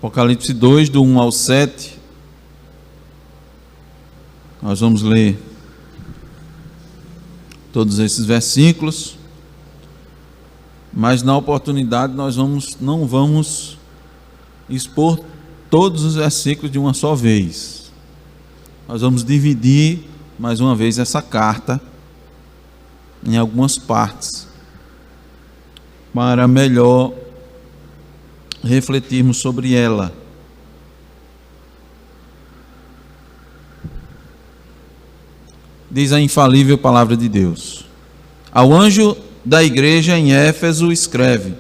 Apocalipse 2, do 1 ao 7. Nós vamos ler todos esses versículos, mas na oportunidade nós não vamos expor todos os versículos de uma só vez. Nós vamos dividir mais uma vez essa carta em algumas partes, para melhor refletirmos sobre ela. Diz a infalível palavra de Deus: ao anjo da igreja em Éfeso escreve: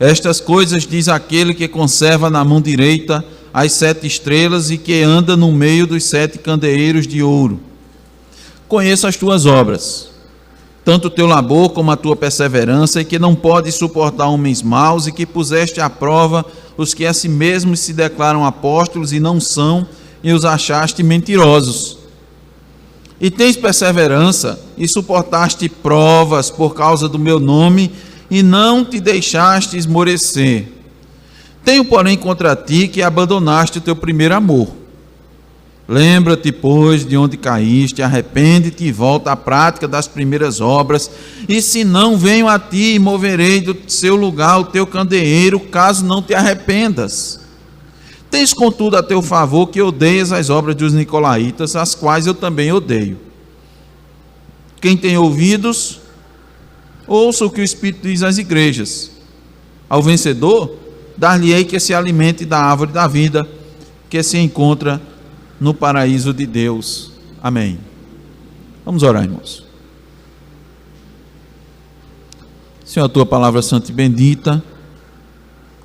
estas coisas diz aquele que conserva na mão direita as 7 estrelas e que anda no meio dos 7 candeeiros de ouro. Conheço as tuas obras, tanto o teu labor como a tua perseverança, e que não podes suportar homens maus, e que puseste à prova os que a si mesmos se declaram apóstolos e não são, e os achaste mentirosos. E tens perseverança, e suportaste provas por causa do meu nome, e não te deixaste esmorecer. Tenho, porém, contra ti que abandonaste o teu primeiro amor. Lembra-te, pois, de onde caíste, arrepende-te e volta à prática das primeiras obras, e se não, venho a ti e moverei do seu lugar o teu candeeiro, caso não te arrependas. Tens, contudo, a teu favor que odeias as obras dos nicolaítas, as quais eu também odeio. Quem tem ouvidos, ouça o que o Espírito diz às igrejas. Ao vencedor, dar-lhe-ei que se alimente da árvore da vida, que se encontra no paraíso de Deus. Amém. Vamos orar, irmãos. Senhor, a tua palavra santa e bendita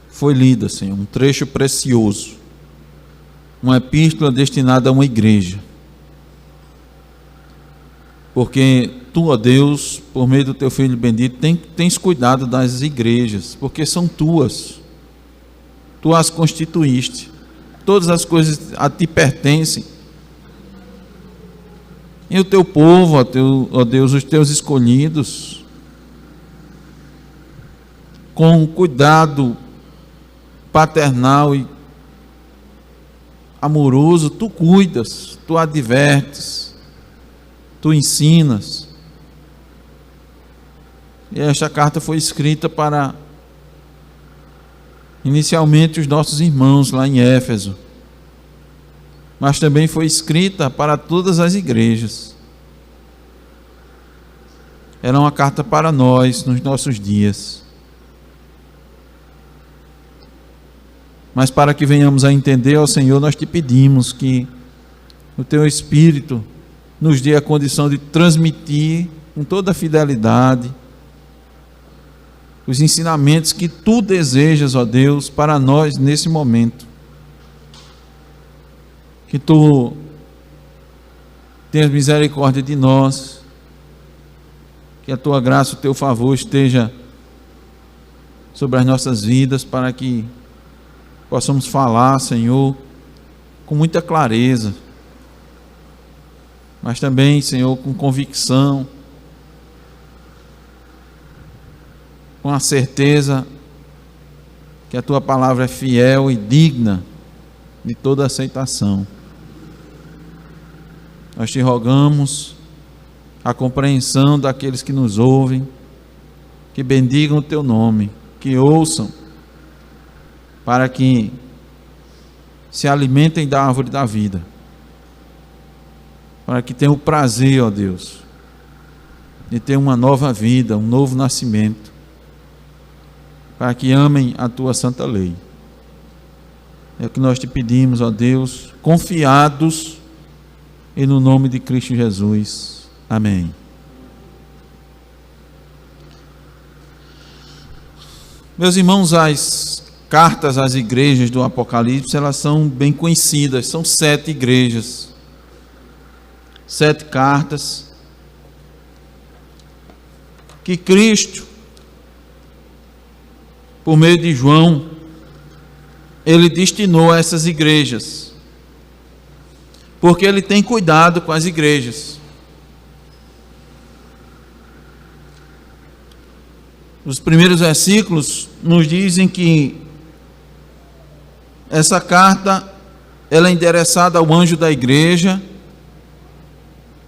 foi lida, Senhor, um trecho precioso, uma epístola destinada a uma igreja, porque tu, ó Deus, por meio do teu Filho bendito, tens cuidado das igrejas, porque são tuas, tu as constituíste, todas as coisas a ti pertencem, e o teu povo, ó Deus, os teus escolhidos, com cuidado paternal e amoroso, tu cuidas, tu advertes, tu ensinas. E esta carta foi escrita para, inicialmente, os nossos irmãos lá em Éfeso, mas também foi escrita para todas as igrejas. Era uma carta para nós nos nossos dias. Mas para que venhamos a entender, ó Senhor, nós te pedimos que o teu Espírito nos dê a condição de transmitir com toda a fidelidade os ensinamentos que tu desejas, ó Deus, para nós nesse momento. Que tu tenhas misericórdia de nós, que a tua graça, o teu favor esteja sobre as nossas vidas, para que possamos falar, Senhor, com muita clareza, mas também, Senhor, com convicção, com a certeza que a tua palavra é fiel e digna de toda aceitação. Nós te rogamos a compreensão daqueles que nos ouvem, que bendigam o teu nome, que ouçam, para que se alimentem da árvore da vida, para que tenham o prazer, ó Deus, de ter uma nova vida, um novo nascimento, para que amem a tua santa lei. É o que nós te pedimos, ó Deus, confiados e no nome de Cristo Jesus. Amém. Meus irmãos, as cartas às igrejas do Apocalipse, elas são bem conhecidas, são 7 igrejas, 7 cartas, que Cristo, por meio de João, ele destinou a essas igrejas, porque ele tem cuidado com as igrejas. Os primeiros versículos nos dizem que essa carta ela é endereçada ao anjo da igreja,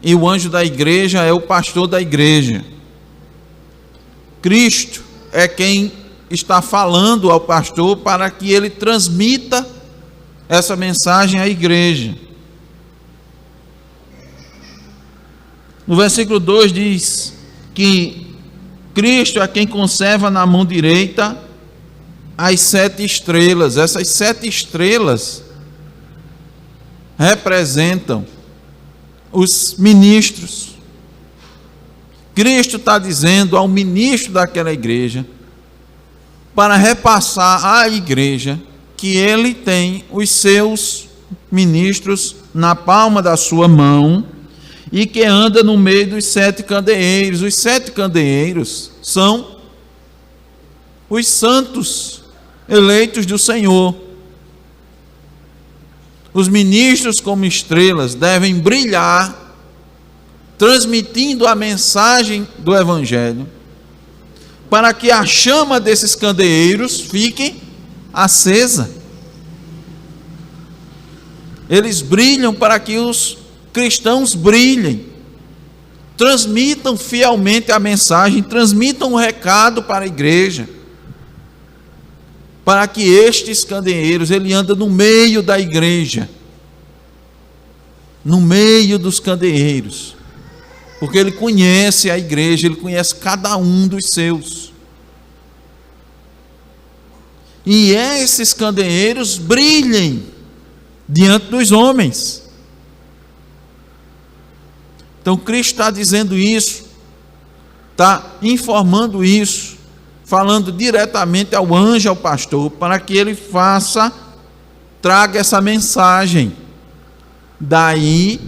e o anjo da igreja é o pastor da igreja. Cristo é quem está falando ao pastor para que ele transmita essa mensagem à igreja. No versículo 2 diz que Cristo é quem conserva na mão direita as 7 estrelas. Essas 7 estrelas representam os ministros. Cristo está dizendo ao ministro daquela igreja para repassar à igreja que ele tem os seus ministros na palma da sua mão e que anda no meio dos 7 candeeiros. Os 7 candeeiros são os santos eleitos do Senhor. Os ministros, como estrelas, devem brilhar, transmitindo a mensagem do Evangelho, para que a chama desses candeeiros fique acesa. Eles brilham para que os cristãos brilhem, transmitam fielmente a mensagem, transmitam o recado para a igreja, para que estes candeeiros, ele anda no meio da igreja, no meio dos candeeiros, porque ele conhece a igreja, ele conhece cada um dos seus, e esses candeeiros brilhem diante dos homens. Então Cristo está dizendo isso, está informando isso, falando diretamente ao anjo, ao pastor, para que ele traga essa mensagem. Daí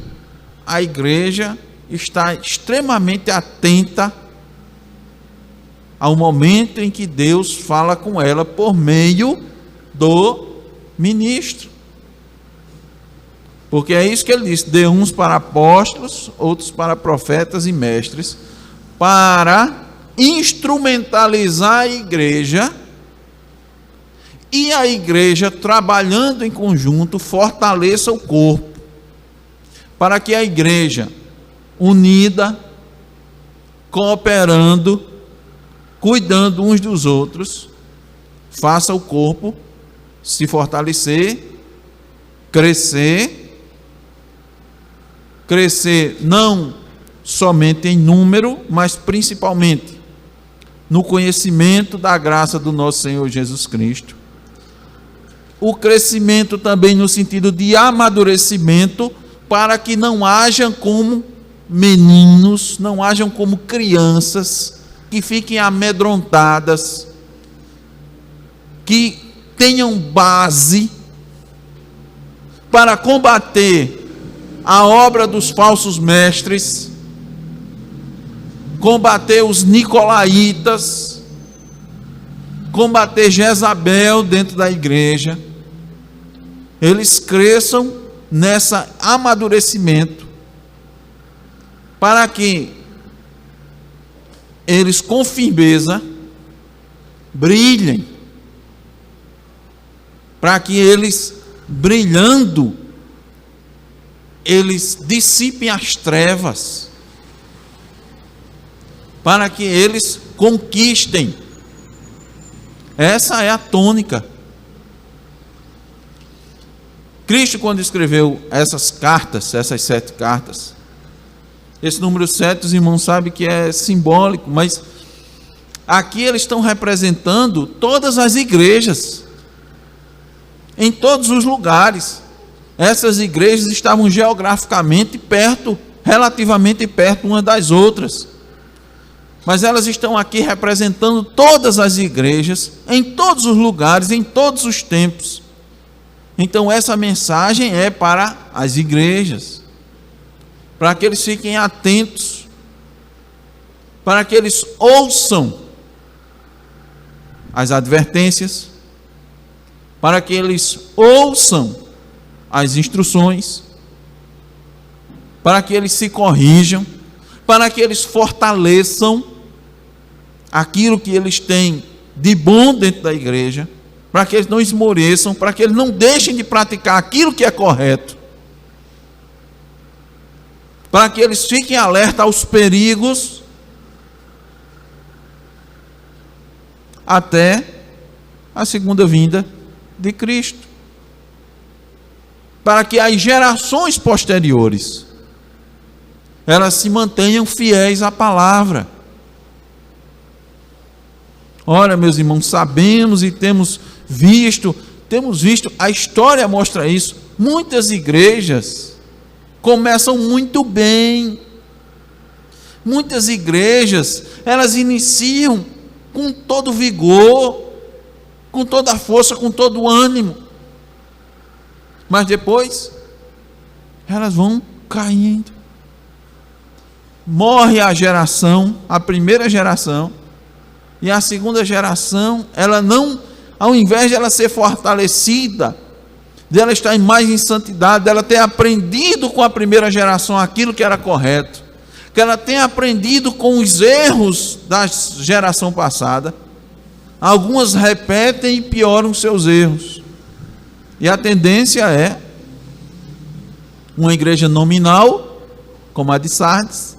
a igreja está extremamente atenta ao momento em que Deus fala com ela por meio do ministro. Porque é isso que ele disse: dê uns para apóstolos, outros para profetas e mestres, para instrumentalizar a igreja, e a igreja, trabalhando em conjunto, fortaleça o corpo, para que a igreja, unida, cooperando, cuidando uns dos outros, faça o corpo se fortalecer, crescer não somente em número, mas principalmente no conhecimento da graça do nosso Senhor Jesus Cristo. O crescimento também no sentido de amadurecimento, para que não hajam como meninos, não hajam como crianças, que fiquem amedrontadas, que tenham base para combater a obra dos falsos mestres, combater os nicolaítas, combater Jezabel dentro da igreja. Eles cresçam nesse amadurecimento, para que eles com firmeza brilhem, para que eles, brilhando, eles dissipem as trevas, para que eles conquistem. Essa é a tônica. Cristo, quando escreveu essas cartas, essas 7 cartas, esse número 7, os irmãos sabem que é simbólico, mas aqui eles estão representando todas as igrejas, em todos os lugares. Essas igrejas estavam geograficamente perto, relativamente perto umas das outras, mas elas estão aqui representando todas as igrejas, em todos os lugares, em todos os tempos. Então essa mensagem é para as igrejas, para que eles fiquem atentos, para que eles ouçam as advertências, para que eles ouçam as instruções, para que eles se corrijam, para que eles fortaleçam aquilo que eles têm de bom dentro da igreja, para que eles não esmoreçam, para que eles não deixem de praticar aquilo que é correto, para que eles fiquem alerta aos perigos, até a segunda vinda de Cristo, para que as gerações posteriores elas se mantenham fiéis à palavra. Ora, meus irmãos, sabemos e temos visto, a história mostra isso. Muitas igrejas começam muito bem. Muitas igrejas, elas iniciam com todo vigor, com toda a força, com todo o ânimo. Mas depois, elas vão caindo. Morre a geração, a primeira geração, e a segunda geração, ela não, ao invés de ela ser fortalecida, dela estar mais em santidade, dela ter aprendido com a primeira geração aquilo que era correto, que ela tenha aprendido com os erros da geração passada, algumas repetem e pioram seus erros. E a tendência é uma igreja nominal, como a de Sardes,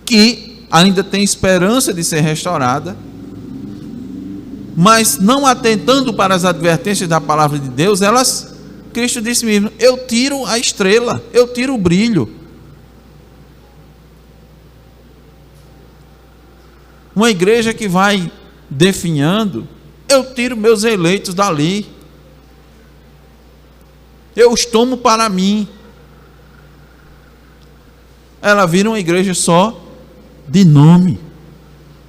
que ainda tem esperança de ser restaurada, mas não atentando para as advertências da palavra de Deus, Cristo disse mesmo, eu tiro a estrela, eu tiro o brilho. Uma igreja que vai definhando, eu tiro meus eleitos dali, eu os tomo para mim. Ela vira uma igreja só de nome,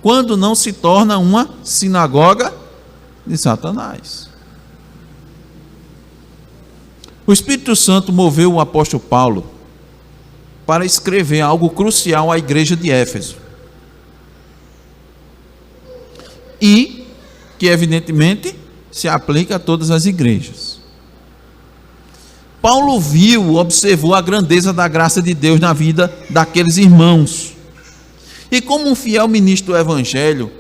quando não se torna uma sinagoga de Satanás. O Espírito Santo moveu o apóstolo Paulo para escrever algo crucial à igreja de Éfeso, e que evidentemente se aplica a todas as igrejas. Paulo observou a grandeza da graça de Deus na vida daqueles irmãos, e como um fiel ministro do Evangelho,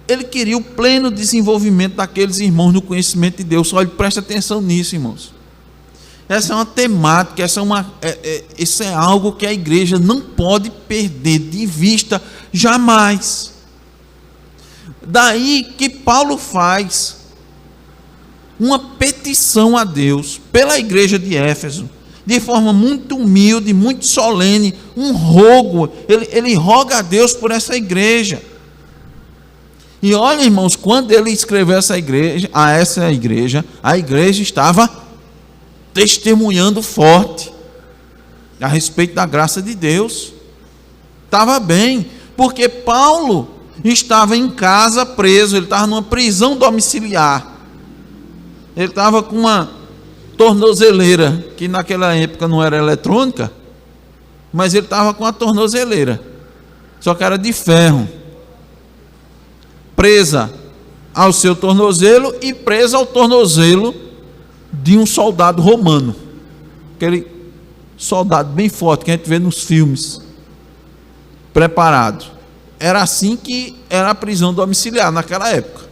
ele queria o pleno desenvolvimento daqueles irmãos no conhecimento de Deus. Olha, presta atenção nisso, irmãos. Essa é uma temática, isso é algo que a igreja não pode perder de vista jamais. Daí que Paulo faz uma petição a Deus pela igreja de Éfeso, de forma muito humilde, muito solene, um rogo. Ele roga a Deus por essa igreja. E olha, irmãos, quando ele escreveu a igreja estava testemunhando forte a respeito da graça de Deus. Estava bem, porque Paulo estava em casa preso, ele estava numa prisão domiciliar. Ele estava com uma tornozeleira, que naquela época não era eletrônica, mas ele estava com a tornozeleira, só que era de ferro, presa ao seu tornozelo e presa ao tornozelo de um soldado romano, aquele soldado bem forte que a gente vê nos filmes, preparado. Era assim que era a prisão domiciliar naquela época.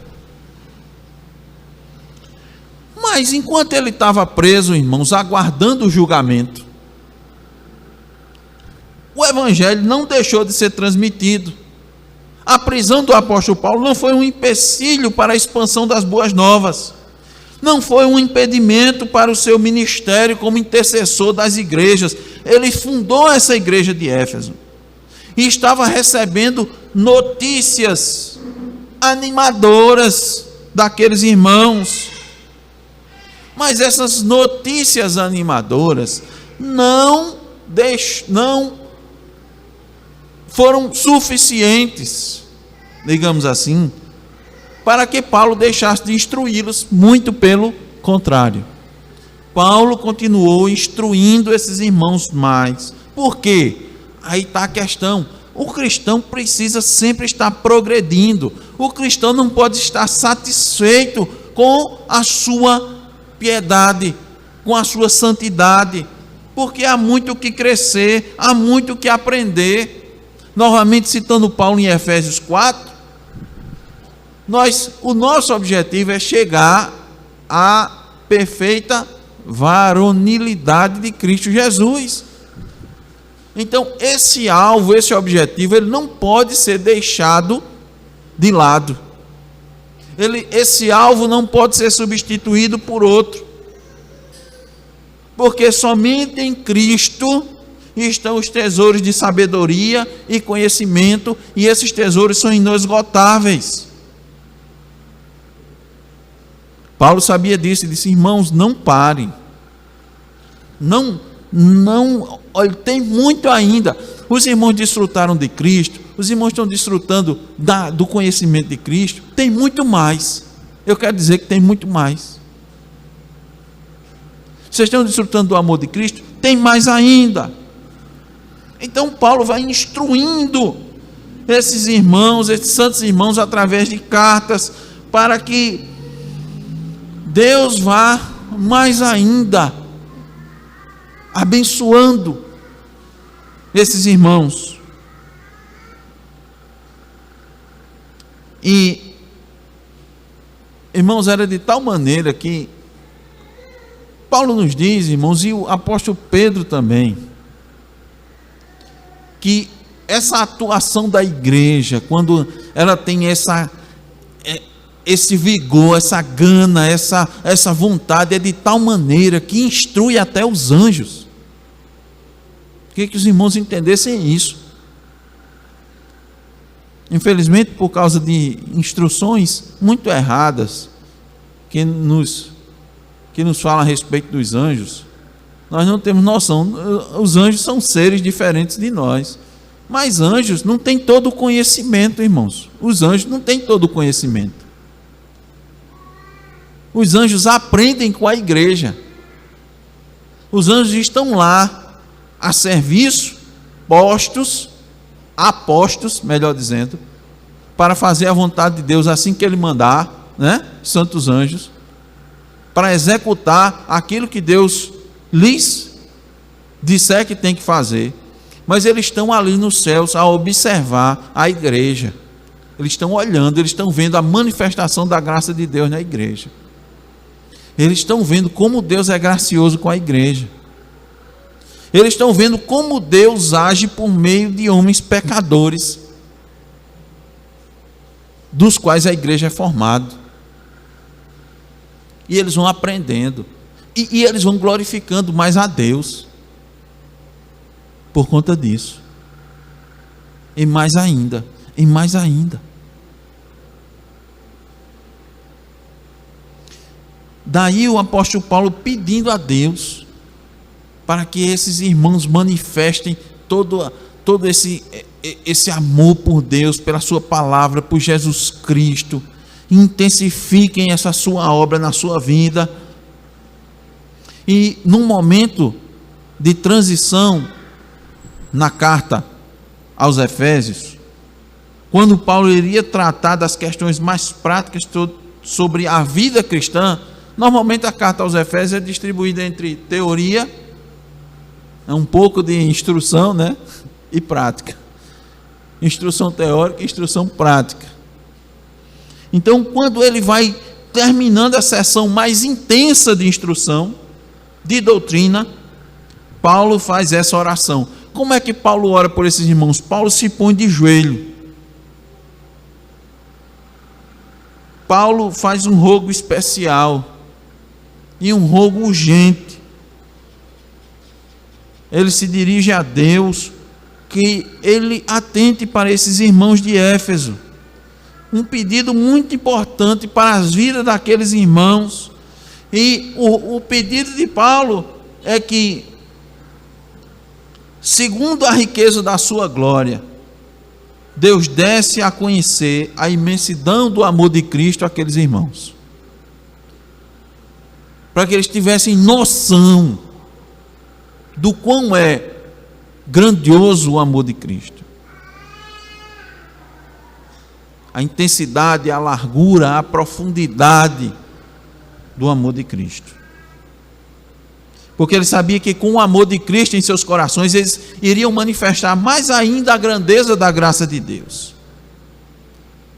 Mas enquanto ele estava preso, irmãos, aguardando o julgamento, o evangelho não deixou de ser transmitido. A prisão do apóstolo Paulo não foi um empecilho para a expansão das boas novas, não foi um impedimento para o seu ministério como intercessor das igrejas. Ele fundou essa igreja de Éfeso e estava recebendo notícias animadoras daqueles irmãos. Mas essas notícias animadoras não foram suficientes, digamos assim, para que Paulo deixasse de instruí-los. Muito pelo contrário. Paulo continuou instruindo esses irmãos mais. Por quê? Aí está a questão. O cristão precisa sempre estar progredindo. O cristão não pode estar satisfeito com a sua piedade, com a sua santidade, porque há muito o que crescer, há muito o que aprender. Novamente citando Paulo em Efésios 4, O nosso objetivo é chegar à perfeita varonilidade de Cristo Jesus. Então, esse alvo, esse objetivo, ele não pode ser deixado de lado. Esse alvo não pode ser substituído por outro. Porque somente em Cristo estão os tesouros de sabedoria e conhecimento, e esses tesouros são inesgotáveis. Paulo sabia disso e disse: irmãos, não parem. Não, olha, tem muito ainda. Os irmãos desfrutaram de Cristo, os irmãos estão desfrutando do conhecimento de Cristo, tem muito mais. Eu quero dizer que tem muito mais. Vocês estão desfrutando do amor de Cristo, tem mais ainda. Então Paulo vai instruindo esses irmãos, esses santos irmãos, através de cartas, para que Deus vá mais ainda abençoando esses irmãos. E, irmãos, era de tal maneira que Paulo nos diz, irmãos, e o apóstolo Pedro também, que essa atuação da igreja, quando ela tem esse vigor, essa gana, essa vontade, é de tal maneira que instrui até os anjos. Queria que os irmãos entendessem isso. Infelizmente, por causa de instruções muito erradas que nos falam a respeito dos anjos, nós não temos noção. Os anjos são seres diferentes de nós, mas anjos não têm todo o conhecimento, irmãos. Os anjos não têm todo o conhecimento. Os anjos aprendem com a igreja. Os anjos estão lá a serviço, apostos, melhor dizendo, para fazer a vontade de Deus assim que Ele mandar, né? Santos anjos, para executar aquilo que Deus lhes disser que tem que fazer. Mas eles estão ali nos céus a observar a igreja. Eles estão olhando, eles estão vendo a manifestação da graça de Deus na igreja. Eles estão vendo como Deus é gracioso com a igreja. Eles estão vendo como Deus age por meio de homens pecadores, dos quais a igreja é formada. E eles vão aprendendo. E eles vão glorificando mais a Deus por conta disso. E mais ainda, e mais ainda. Daí o apóstolo Paulo pedindo a Deus para que esses irmãos manifestem todo esse amor por Deus, pela sua palavra, por Jesus Cristo, intensifiquem essa sua obra na sua vida. E num momento de transição na carta aos Efésios, quando Paulo iria tratar das questões mais práticas sobre a vida cristã, normalmente a carta aos Efésios é distribuída entre teoria, um pouco de instrução, né? E prática. Instrução teórica e instrução prática. Então, quando ele vai terminando a sessão mais intensa de instrução, de doutrina, Paulo faz essa oração. Como é que Paulo ora por esses irmãos? Paulo se põe de joelho. Paulo faz um rogo especial e um rogo urgente. Ele se dirige a Deus, que ele atente para esses irmãos de Éfeso. Um pedido muito importante para as vidas daqueles irmãos. E o pedido de Paulo é que, segundo a riqueza da sua glória, Deus desse a conhecer a imensidão do amor de Cristo àqueles irmãos. Para que eles tivessem noção do quão é grandioso o amor de Cristo. A intensidade, a largura, a profundidade do amor de Cristo. Porque ele sabia que com o amor de Cristo em seus corações, eles iriam manifestar mais ainda a grandeza da graça de Deus.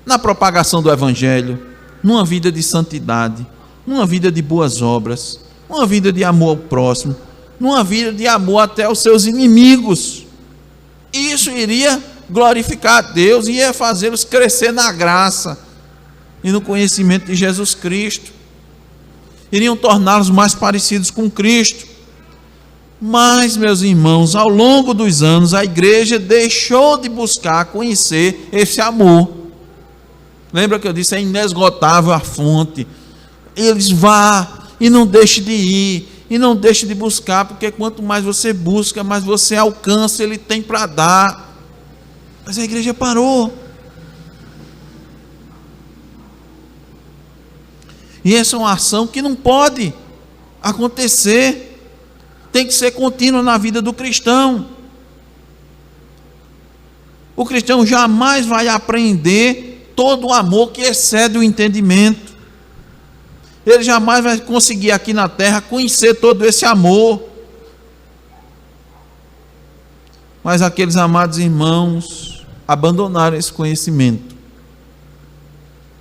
na propagação do Evangelho, numa vida de santidade, numa vida de boas obras, numa vida de amor ao próximo, numa vida de amor até aos seus inimigos. Isso iria glorificar a Deus, ia fazê-los crescer na graça e no conhecimento de Jesus Cristo. Iriam torná-los mais parecidos com Cristo. Mas, meus irmãos, ao longo dos anos, a igreja deixou de buscar conhecer esse amor. Lembra que eu disse, é inesgotável a fonte. Eles vá e não deixe de ir, e não deixe de buscar, porque quanto mais você busca, mais você alcança, Ele tem para dar. Mas a igreja parou. E essa é uma ação que não pode acontecer. Tem que ser contínua na vida do cristão. O cristão jamais vai aprender todo o amor que excede o entendimento. Ele jamais vai conseguir aqui na terra conhecer todo esse amor. Mas aqueles amados irmãos abandonaram esse conhecimento.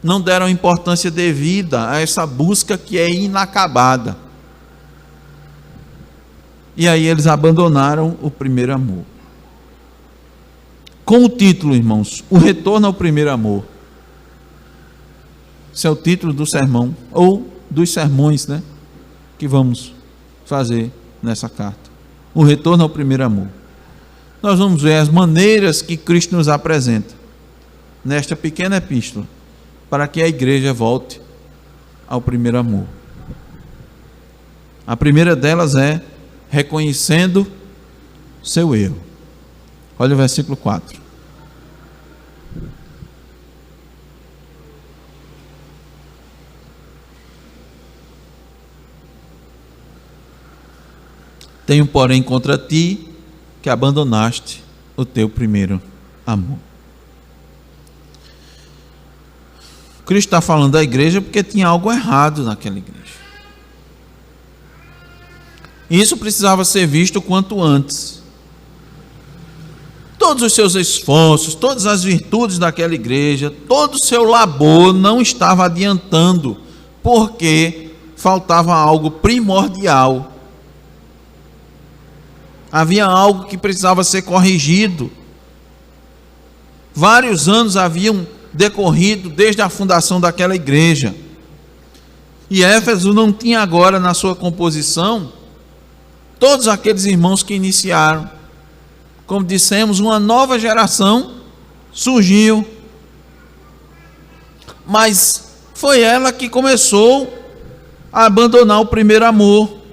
Não deram importância devida a essa busca que é inacabada. E aí eles abandonaram o primeiro amor. Com o título, irmãos, O Retorno ao Primeiro Amor. Esse é o título do sermão, ou dos sermões, né, que vamos fazer nessa carta. O Retorno ao Primeiro Amor. Nós vamos ver as maneiras que Cristo nos apresenta nesta pequena epístola, para que a igreja volte ao primeiro amor. A primeira delas é reconhecendo seu erro. Olha o versículo 4. Tenho, porém, contra ti que abandonaste o teu primeiro amor. Cristo está falando da igreja porque tinha algo errado naquela igreja. Isso precisava ser visto quanto antes. Todos os seus esforços, todas as virtudes daquela igreja, todo o seu labor não estava adiantando, porque faltava algo primordial. Havia algo que precisava ser corrigido. Vários anos haviam decorrido desde a fundação daquela igreja. E Éfeso não tinha agora na sua composição todos aqueles irmãos que iniciaram. Como dissemos, uma nova geração surgiu. Mas foi ela que começou a abandonar o primeiro amor.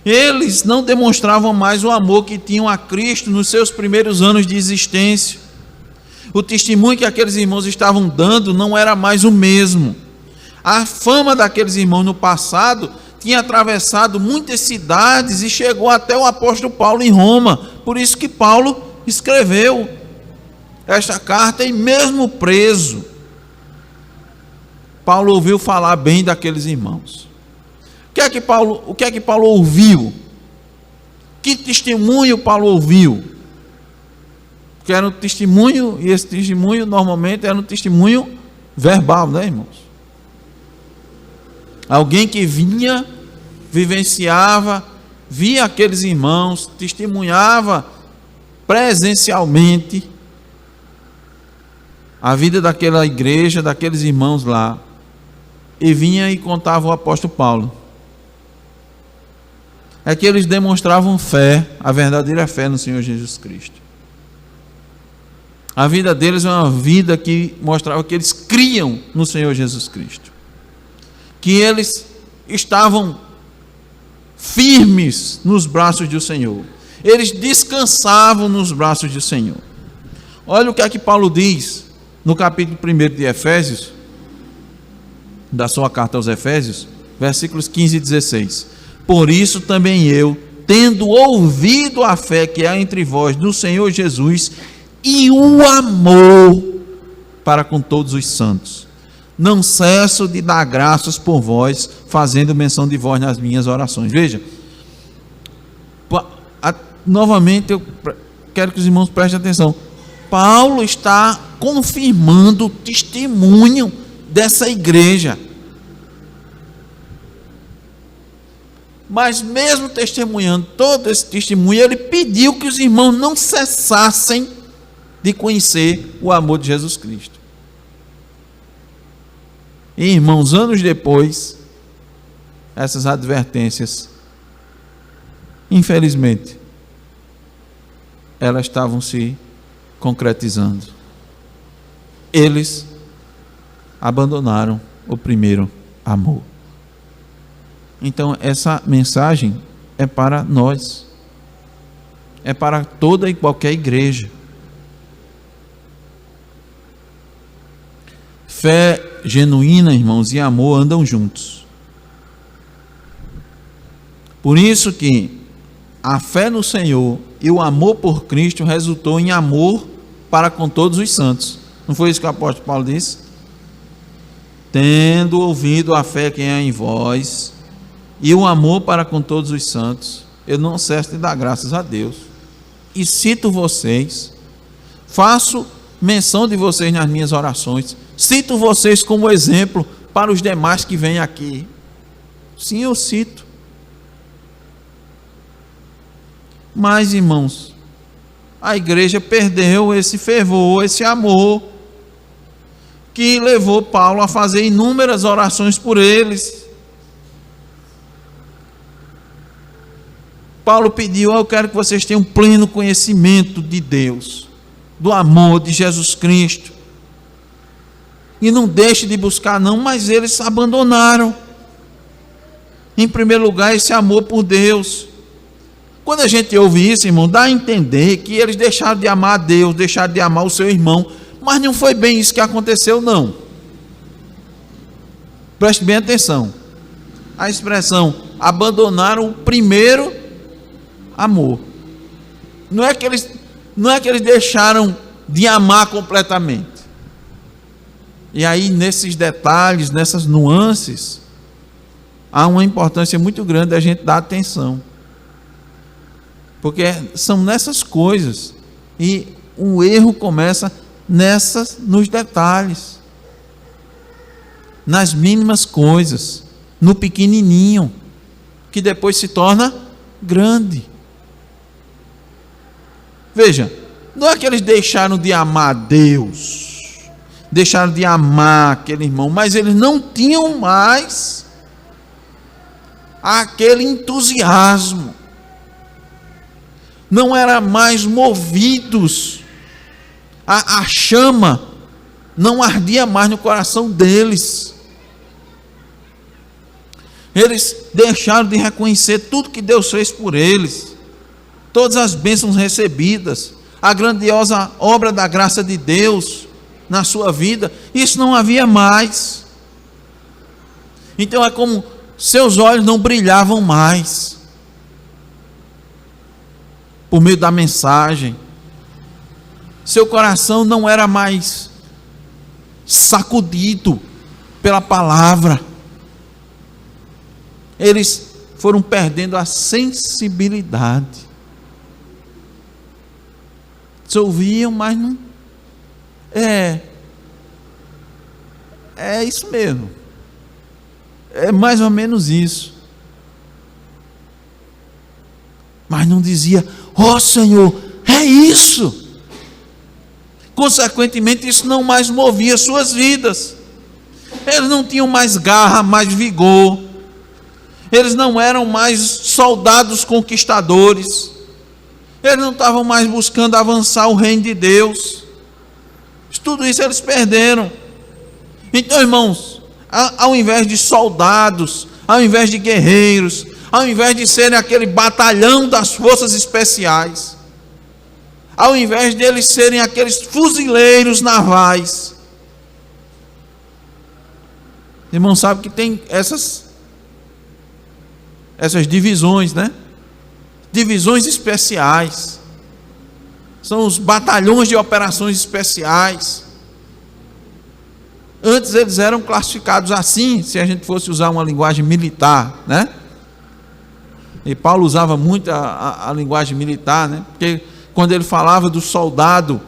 Eles não demonstravam mais o amor que tinham a Cristo nos seus primeiros anos de existência. O testemunho que aqueles irmãos estavam dando não era mais o mesmo. A fama daqueles irmãos no passado tinha atravessado muitas cidades e chegou até o apóstolo Paulo em Roma. Por isso que Paulo escreveu esta carta, e mesmo preso, Paulo ouviu falar bem daqueles irmãos. O que é que Paulo ouviu? Que testemunho Paulo ouviu? Que era um testemunho, e esse testemunho normalmente era um testemunho verbal, né, irmãos? Alguém que vinha, vivenciava, via aqueles irmãos, testemunhava presencialmente a vida daquela igreja, daqueles irmãos lá, e vinha e contava ao apóstolo Paulo. É que eles demonstravam fé, a verdadeira fé no Senhor Jesus Cristo. A vida deles é uma vida que mostrava que eles criam no Senhor Jesus Cristo, que eles estavam firmes nos braços do Senhor, eles descansavam nos braços do Senhor. Olha o que é que Paulo diz no capítulo 1 de Efésios, da sua carta aos Efésios, versículos 15 e 16. Por isso também eu, tendo ouvido a fé que há entre vós no Senhor Jesus e o amor para com todos os santos, não cesso de dar graças por vós, fazendo menção de vós nas minhas orações. Veja, novamente eu quero que os irmãos prestem atenção. Paulo está confirmando o testemunho dessa igreja. Mas mesmo testemunhando todo esse testemunho, ele pediu que os irmãos não cessassem de conhecer o amor de Jesus Cristo. E, irmãos, anos depois, essas advertências, infelizmente, elas estavam se concretizando. Eles abandonaram o primeiro amor. Então, essa mensagem é para nós, é para toda e qualquer igreja. Fé genuína, irmãos, e amor andam juntos. Por isso que a fé no Senhor e o amor por Cristo resultou em amor para com todos os santos. Não foi isso que o apóstolo Paulo disse? Tendo ouvido a fé que é em vós e o amor para com todos os santos, eu não cesso de dar graças a Deus. E cito vocês, faço menção de vocês nas minhas orações, cito vocês como exemplo para os demais que vêm aqui. Sim, eu cito. Mas, irmãos, a igreja perdeu esse fervor, esse amor, que levou Paulo a fazer inúmeras orações por eles. Paulo pediu: eu quero que vocês tenham pleno conhecimento de Deus, do amor de Jesus Cristo, e não deixe de buscar não, mas eles abandonaram, em primeiro lugar, esse amor por Deus. Quando a gente ouve isso, irmão, dá a entender que eles deixaram de amar a Deus, deixaram de amar o seu irmão, mas não foi bem isso que aconteceu, não. Preste bem atenção. A expressão abandonaram o primeiro amor. Não é que eles deixaram de amar completamente. E aí, nesses detalhes, nessas nuances, há uma importância muito grande a gente dar atenção. Porque são nessas coisas, e o erro começa nos detalhes, nas mínimas coisas, no pequenininho, que depois se torna grande. Veja, não é que eles deixaram de amar a Deus, deixaram de amar aquele irmão, mas eles não tinham mais aquele entusiasmo, não eram mais movidos, a chama não ardia mais no coração deles. Eles deixaram de reconhecer tudo que Deus fez por eles, todas as bênçãos recebidas, a grandiosa obra da graça de Deus na sua vida. Isso não havia mais. Então é como seus olhos não brilhavam mais por meio da mensagem, seu coração não era mais sacudido pela palavra. Eles foram perdendo a sensibilidade. Eles ouviam, mas não. É isso mesmo. É mais ou menos isso. Mas não dizia: ó Senhor, é isso. Consequentemente, isso não mais movia suas vidas. Eles não tinham mais garra, mais vigor. Eles não eram mais soldados conquistadores. Eles não estavam mais buscando avançar o reino de Deus. Tudo isso eles perderam. Então, irmãos, ao invés de soldados, ao invés de guerreiros, ao invés de serem aquele batalhão das forças especiais, ao invés deles serem aqueles fuzileiros navais, irmão, sabe que tem essas divisões, né? Divisões especiais. São os batalhões de operações especiais. Antes eles eram classificados assim, se a gente fosse usar uma linguagem militar, né? E Paulo usava muito a linguagem militar, né? Porque quando ele falava do soldado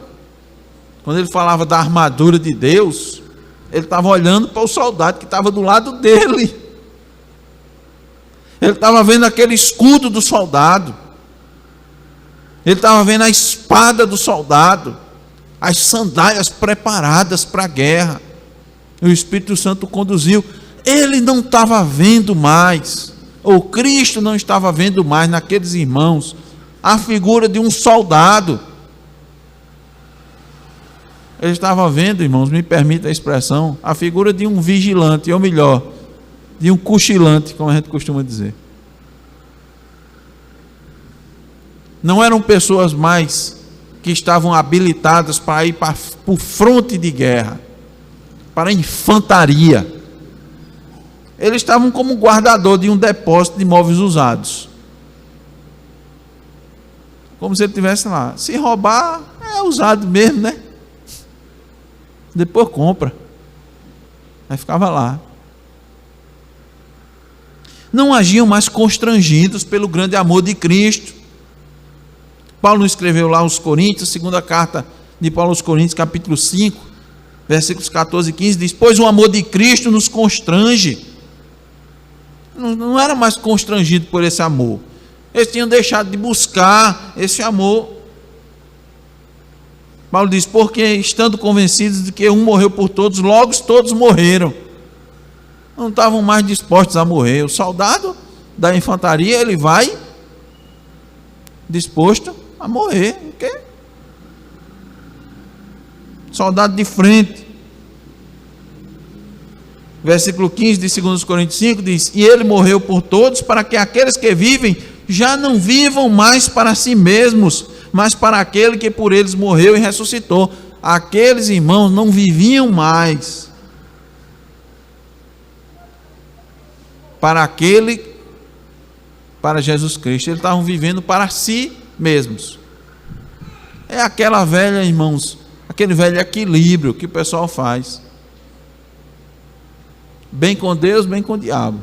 Quando ele falava da armadura de Deus, ele estava olhando para o soldado que estava do lado dele. Ele estava vendo aquele escudo do soldado. Ele estava vendo a espada do soldado, as sandálias preparadas para a guerra. O Espírito Santo o conduziu. Ele não estava vendo mais, ou Cristo não estava vendo mais naqueles irmãos, a figura de um soldado. Ele estava vendo, irmãos, me permita a expressão, a figura de um vigilante, ou melhor, de um cochilante, como a gente costuma dizer. Não eram pessoas mais que estavam habilitadas para ir para o fronte de guerra, para a infantaria. Eles estavam como guardador de um depósito de móveis usados. Como se ele estivesse lá. Se roubar, é usado mesmo, né? Depois compra. Aí ficava lá. Não agiam mais constrangidos pelo grande amor de Cristo. Paulo escreveu lá aos Coríntios, segunda carta de Paulo aos Coríntios, capítulo 5, versículos 14 e 15, diz: pois o amor de Cristo nos constrange. Não era mais constrangido por esse amor. Eles tinham deixado de buscar esse amor. Paulo diz: porque estando convencidos de que um morreu por todos, logo todos morreram. Não estavam mais dispostos a morrer. O soldado da infantaria, ele vai disposto a morrer. O quê? Soldado de frente. Versículo 15 de 2 Coríntios 5 diz: e ele morreu por todos, para que aqueles que vivem já não vivam mais para si mesmos, mas para aquele que por eles morreu e ressuscitou. Aqueles irmãos não viviam mais para Jesus Cristo. Eles estavam vivendo para si mesmos. É aquela velha, irmãos, aquele velho equilíbrio que o pessoal faz. Bem com Deus, bem com o diabo.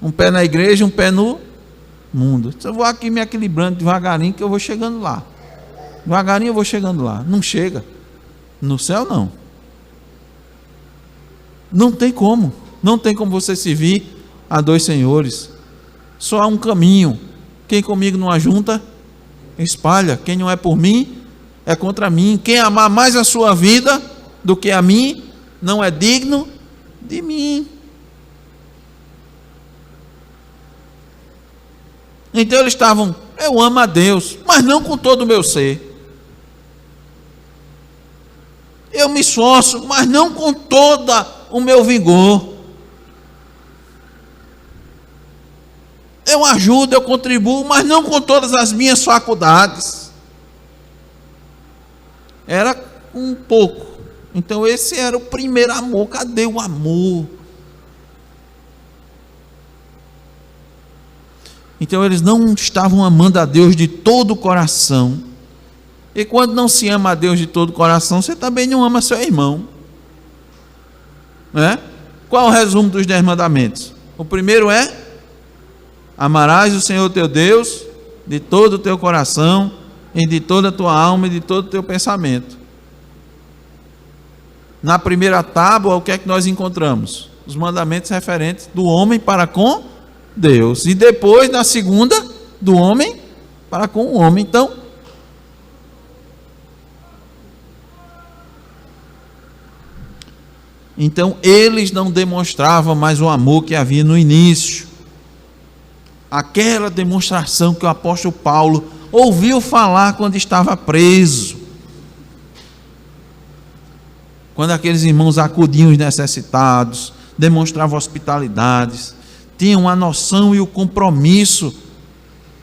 Um pé na igreja, um pé no mundo. Eu vou aqui me equilibrando devagarinho, que eu vou chegando lá. Devagarinho eu vou chegando lá. Não chega. No céu não. Não tem como. Não tem como você servir a dois senhores. Só há um caminho. Quem comigo não ajunta, espalha. Quem não é por mim, é contra mim. Quem amar mais a sua vida do que a mim, não é digno de mim. Então eles estavam: eu amo a Deus, mas não com todo o meu ser. Eu me esforço, mas não com todo o meu vigor. Eu ajudo, eu contribuo, mas não com todas as minhas faculdades. Era um pouco. Então esse era o primeiro amor. Cadê o amor? Então eles não estavam amando a Deus de todo o coração. E quando não se ama a Deus de todo o coração, você também não ama seu irmão, né? Qual é o resumo dos 10 mandamentos? O primeiro é: amarás o Senhor teu Deus de todo o teu coração, e de toda a tua alma, e de todo o teu pensamento. Na primeira tábua, o que é que nós encontramos? Os mandamentos referentes do homem para com Deus. E depois, na segunda, do homem para com o homem. Então, eles não demonstravam mais o amor que havia no início. Aquela demonstração que o apóstolo Paulo ouviu falar quando estava preso. Quando aqueles irmãos acudiam os necessitados, demonstravam hospitalidades, tinham a noção e o compromisso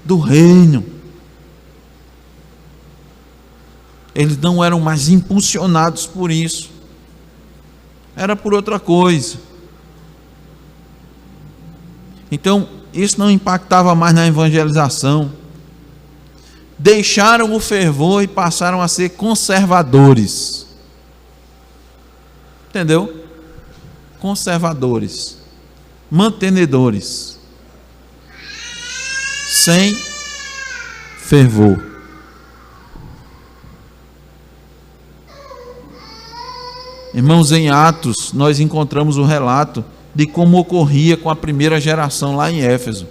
do reino. Eles não eram mais impulsionados por isso. Era por outra coisa. Então, isso não impactava mais na evangelização. Deixaram o fervor e passaram a ser conservadores. Entendeu? Conservadores, mantenedores, sem fervor. Irmãos, em Atos, nós encontramos o relato de como ocorria com a primeira geração lá em Éfeso.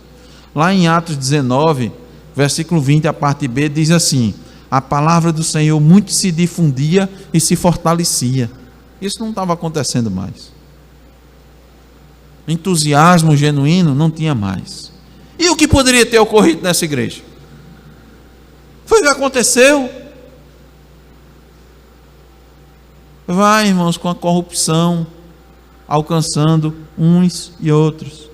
Lá em Atos 19, versículo 20, a parte B, diz assim: a palavra do Senhor muito se difundia e se fortalecia. Isso não estava acontecendo mais. Entusiasmo genuíno não tinha mais. E o que poderia ter ocorrido nessa igreja? Foi o que aconteceu. Vai, irmãos, com a corrupção alcançando uns e outros.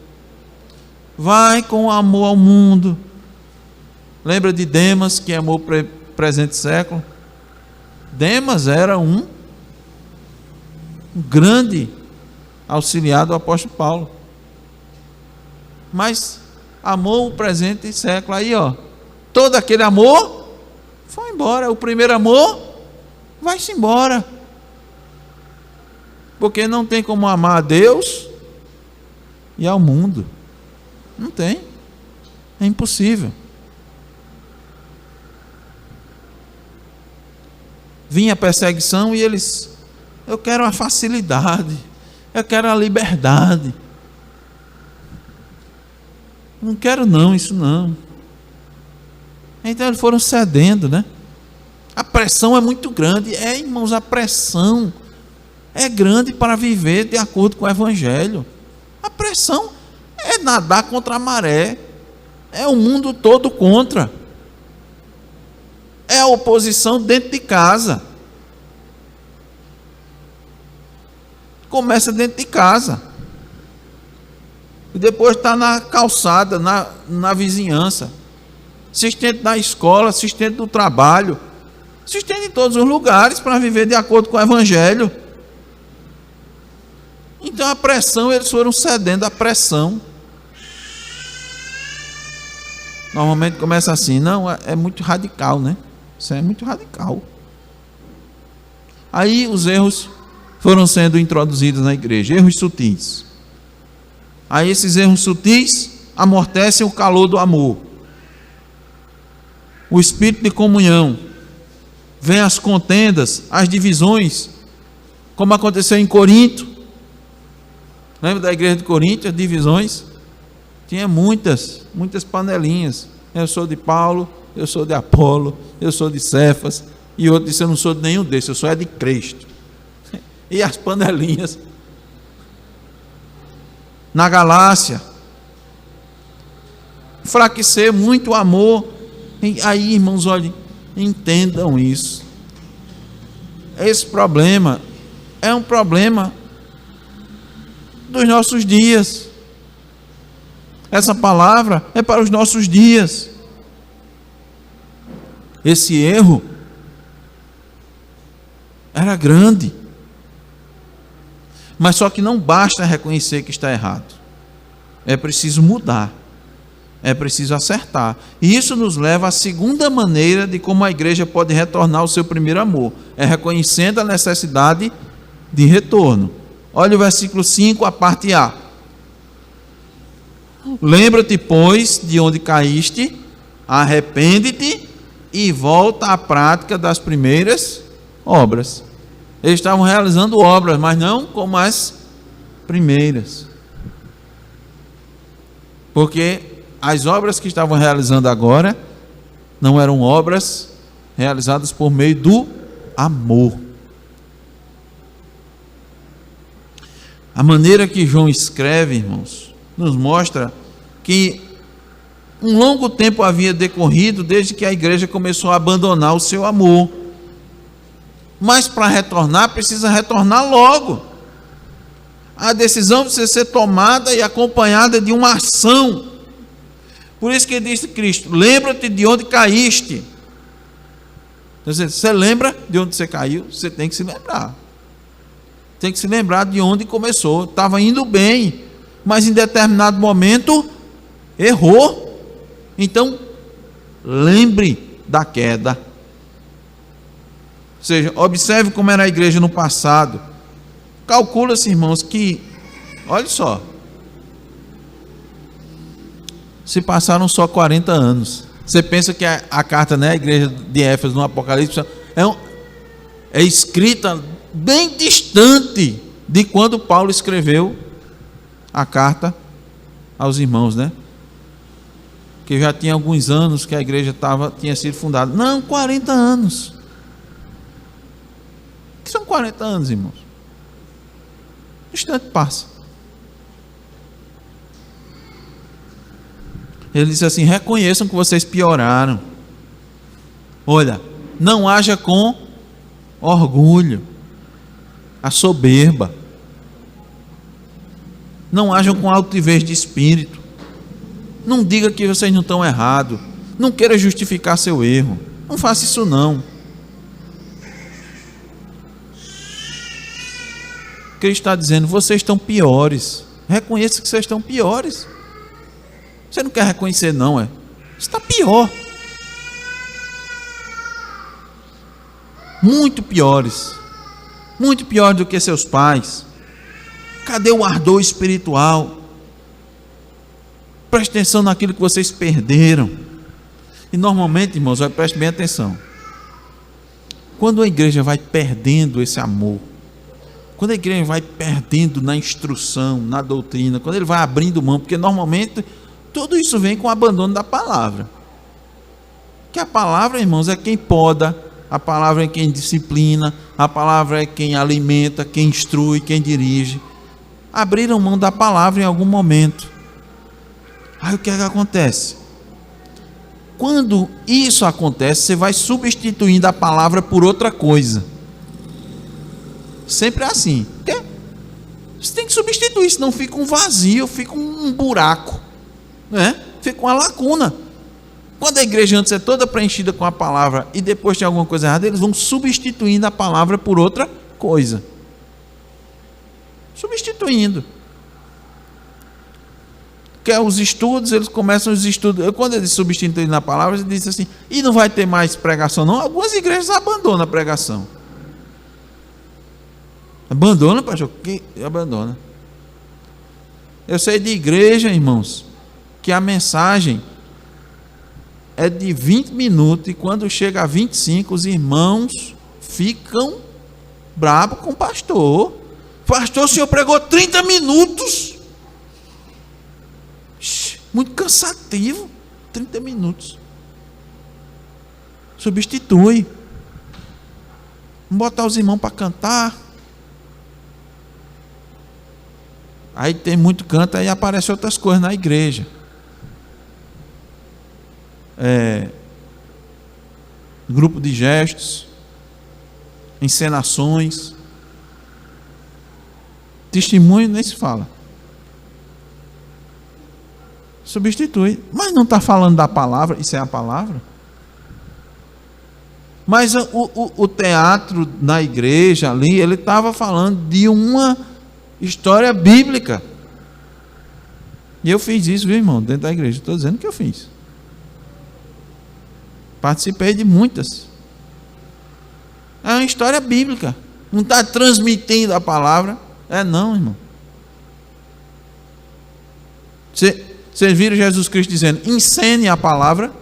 Vai com o amor ao mundo. Lembra de Demas, que amou o presente século? Demas era um grande auxiliar do apóstolo Paulo, mas amou o presente século. Aí, todo aquele amor foi embora. O primeiro amor vai-se embora, porque não tem como amar a Deus e ao mundo. Não tem, é impossível. Vinha a perseguição e eles: eu quero a facilidade, eu quero a liberdade, não quero não, isso não. Então eles foram cedendo, né? A pressão é muito grande. Irmãos, a pressão é grande para viver de acordo com o Evangelho. A pressão é nadar contra a maré, é o mundo todo contra, é a oposição dentro de casa. Começa dentro de casa, e depois está na calçada, na vizinhança, se estende na escola, se estende no trabalho, se estende em todos os lugares para viver de acordo com o Evangelho. Então a pressão, eles foram cedendo à pressão. Normalmente começa assim: não, é muito radical, né? Isso é muito radical. Aí os erros foram sendo introduzidos na igreja, erros sutis. Aí esses erros sutis amortecem o calor do amor, o espírito de comunhão. Vem as contendas, as divisões, como aconteceu em Corinto. Lembra da igreja de Corinto, as divisões? Tinha muitas panelinhas. Eu sou de Paulo, eu sou de Apolo, eu sou de Cefas, e outro disse: eu não sou de nenhum desses, eu sou de Cristo. E as panelinhas. Na Galácia, enfraquecer muito o amor. E aí, irmãos, olhem, entendam isso. Esse problema é um problema dos nossos dias. Essa palavra é para os nossos dias. Esse erro era grande, mas só que não basta reconhecer que está errado, é preciso mudar, é preciso acertar. E isso nos leva à segunda maneira de como a igreja pode retornar ao seu primeiro amor, é reconhecendo a necessidade de retorno. Olha o versículo 5, a parte A: lembra-te, pois, de onde caíste, arrepende-te e volta à prática das primeiras obras. Eles estavam realizando obras, mas não como as primeiras, porque as obras que estavam realizando agora não eram obras realizadas por meio do amor. A maneira que João escreve, irmãos, nos mostra que um longo tempo havia decorrido desde que a igreja começou a abandonar o seu amor. Mas para retornar, precisa retornar logo. A decisão precisa ser tomada e acompanhada de uma ação. Por isso que disse Cristo: lembra-te de onde caíste. Você lembra de onde você caiu? Você tem que se lembrar. Tem que se lembrar de onde começou. Estava indo bem, mas em determinado momento errou. Então, lembre da queda. Ou seja, observe como era a igreja no passado. Calcula-se, irmãos, que, olha só, se passaram só 40 anos. Você pensa que a carta, né, a igreja de Éfeso no Apocalipse é escrita bem distante de quando Paulo escreveu a carta aos irmãos, né? Que já tinha alguns anos que a igreja tinha sido fundada. Não, 40 anos. O que são 40 anos, irmãos? O instante passa. Ele disse assim: reconheçam que vocês pioraram. Olha, não haja com orgulho, a soberba. Não hajam com altivez de espírito. Não diga que vocês não estão errados. Não queira justificar seu erro. Não faça isso não. Cristo está dizendo: vocês estão piores. Reconheça que vocês estão piores. Você não quer reconhecer não, é? Você está pior. Muito piores. Muito pior do que seus pais. Cadê o ardor espiritual? Preste atenção naquilo que vocês perderam. E normalmente, irmãos, preste bem atenção. Quando a igreja vai perdendo esse amor, quando a igreja vai perdendo na instrução, na doutrina, quando ele vai abrindo mão, porque normalmente tudo isso vem com o abandono da palavra. Que a palavra, irmãos, é quem poda, a palavra é quem disciplina, a palavra é quem alimenta, quem instrui, quem dirige. Abriram mão da palavra em algum momento. Aí o que é que acontece? Quando isso acontece, você vai substituindo a palavra por outra coisa. Sempre é assim. Você tem que substituir, senão fica um vazio, fica um buraco, né? Fica uma lacuna. Quando a igreja antes é toda preenchida com a palavra e depois tem alguma coisa errada, eles vão substituindo a palavra por outra coisa. Substituindo. Que é os estudos, eles começam os estudos. Quando eles substituem na palavra, eles dizem assim: e não vai ter mais pregação não? Algumas igrejas abandonam a pregação. Abandona, pastor? Que abandona? Eu sei de igreja, irmãos, que a mensagem é de 20 minutos e quando chega a 25, os irmãos ficam bravos com o pastor. Pastor, o senhor pregou 30 minutos. Muito cansativo. 30 minutos. Substitui. Vamos botar os irmãos para cantar. Aí tem muito canto, aí aparecem outras coisas na igreja. Grupo de gestos, encenações, testemunho nem se fala. Substitui. Mas não está falando da palavra. Isso é a palavra? Mas o teatro na igreja ali, ele estava falando de uma história bíblica. E eu fiz isso, viu, irmão, dentro da igreja. Estou dizendo que eu fiz. Participei de muitas. É uma história bíblica. Não está transmitindo a palavra. Não, irmão. Vocês viram Jesus Cristo dizendo: encene a palavra?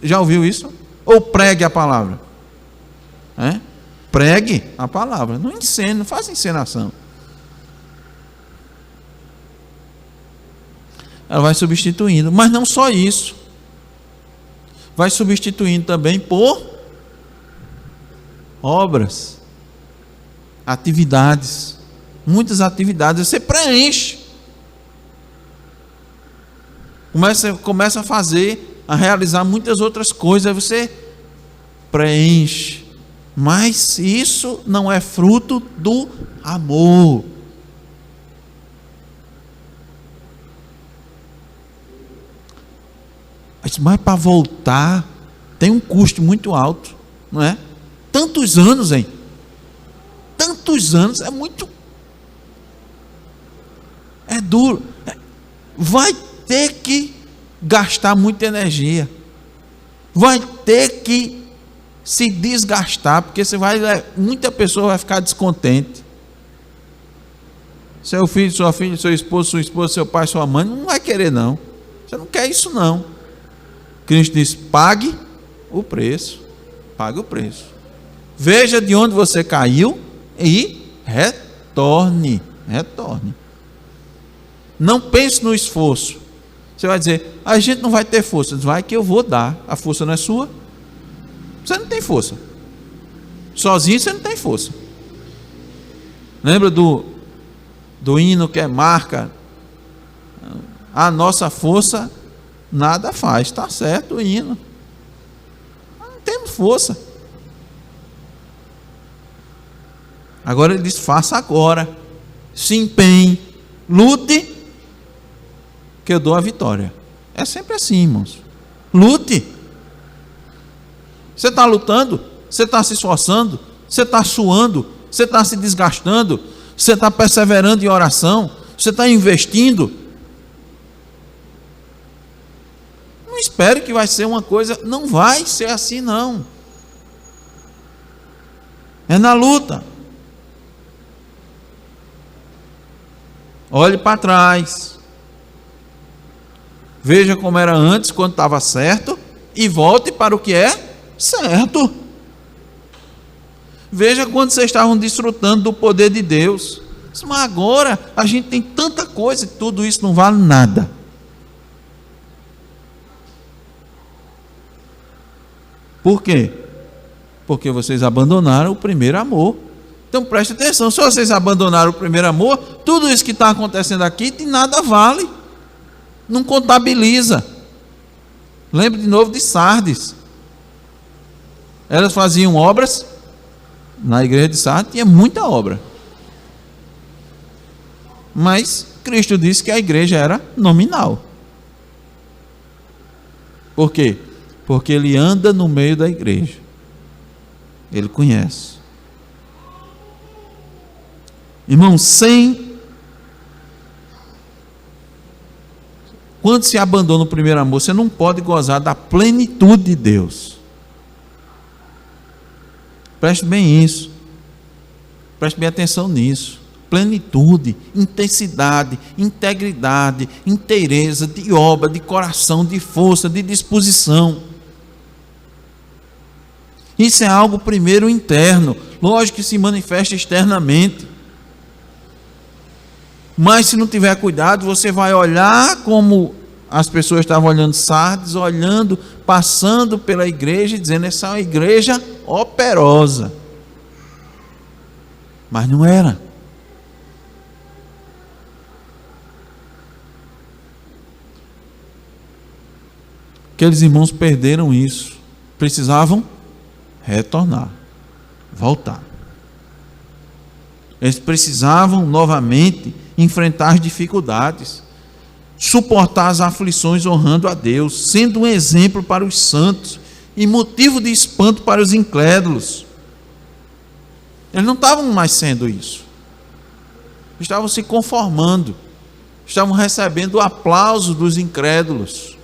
Já ouviu isso? Ou pregue a palavra? Pregue a palavra. Não encene, não faça encenação. Ela vai substituindo. Mas não só isso. Vai substituindo também por obras, atividades. Muitas atividades. Você preenche. Começa a fazer, a realizar muitas outras coisas. Aí você preenche. Mas isso não é fruto do amor. Mas para voltar tem um custo muito alto, não é? Tantos anos, hein? Tantos anos, é muito. É duro. Vai ter que gastar muita energia. Vai ter que se desgastar, porque muita pessoa vai ficar descontente. Seu filho, sua filha, seu esposo, sua esposa, seu pai, sua mãe, não vai querer não. Você não quer isso não. Cristo diz: pague o preço. Pague o preço. Veja de onde você caiu e retorne. Retorne. Não pense no esforço. Você vai dizer, a gente não vai ter força. Vai que eu vou dar. A força não é sua. Você não tem força. Sozinho você não tem força. Lembra do hino que marca? A nossa força nada faz. Está certo o hino. Não temos força. Agora ele diz, faça agora. Se empenhe. Lute. Que eu dou a vitória. É sempre assim, irmãos. Lute. Você está lutando? Você está se esforçando? Você está suando? Você está se desgastando? Você está perseverando em oração? Você está investindo? Não espere que vai ser uma coisa. Não vai ser assim, não. É na luta. Olhe para trás. Veja como era antes, quando estava certo, e volte para o que é certo. Veja quando vocês estavam desfrutando do poder de Deus. Mas agora a gente tem tanta coisa e tudo isso não vale nada. Por quê? Porque vocês abandonaram o primeiro amor. Então preste atenção, se vocês abandonaram o primeiro amor, tudo isso que está acontecendo aqui de nada vale. Não contabiliza. Lembre de novo de Sardes. Elas faziam obras. Na igreja de Sardes tinha muita obra. Mas Cristo disse que a igreja era nominal. Por quê? Porque ele anda no meio da igreja. Ele conhece. Irmão, quando se abandona o primeiro amor, você não pode gozar da plenitude de Deus. Preste bem isso. Preste bem atenção nisso. Plenitude, intensidade, integridade, inteireza de obra, de coração, de força, de disposição. Isso é algo primeiro interno. Lógico que se manifesta externamente. Mas se não tiver cuidado, você vai olhar como as pessoas estavam olhando Sardes, olhando, passando pela igreja e dizendo, essa é uma igreja operosa. Mas não era. Aqueles irmãos perderam isso. Precisavam retornar, voltar. Eles precisavam novamente enfrentar as dificuldades, suportar as aflições honrando a Deus, sendo um exemplo para os santos e motivo de espanto para os incrédulos. Eles não estavam mais sendo isso. Estavam se conformando. Estavam recebendo o aplauso dos incrédulos.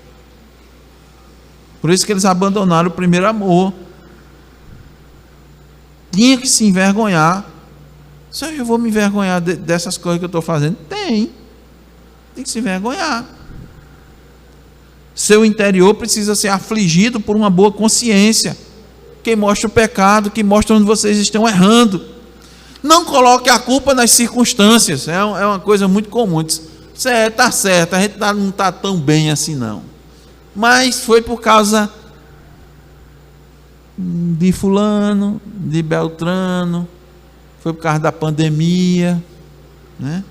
Por isso que eles abandonaram o primeiro amor. Tinha que se envergonhar. Se eu vou me envergonhar dessas coisas que eu estou fazendo? Tem que se envergonhar. Seu interior precisa ser afligido por uma boa consciência, que mostra o pecado, que mostra onde vocês estão errando. Não coloque a culpa nas circunstâncias. É uma coisa muito comum. Está certo, a gente não está tão bem assim não. Mas foi por causa de fulano, de Beltrano, foi por causa da pandemia, né?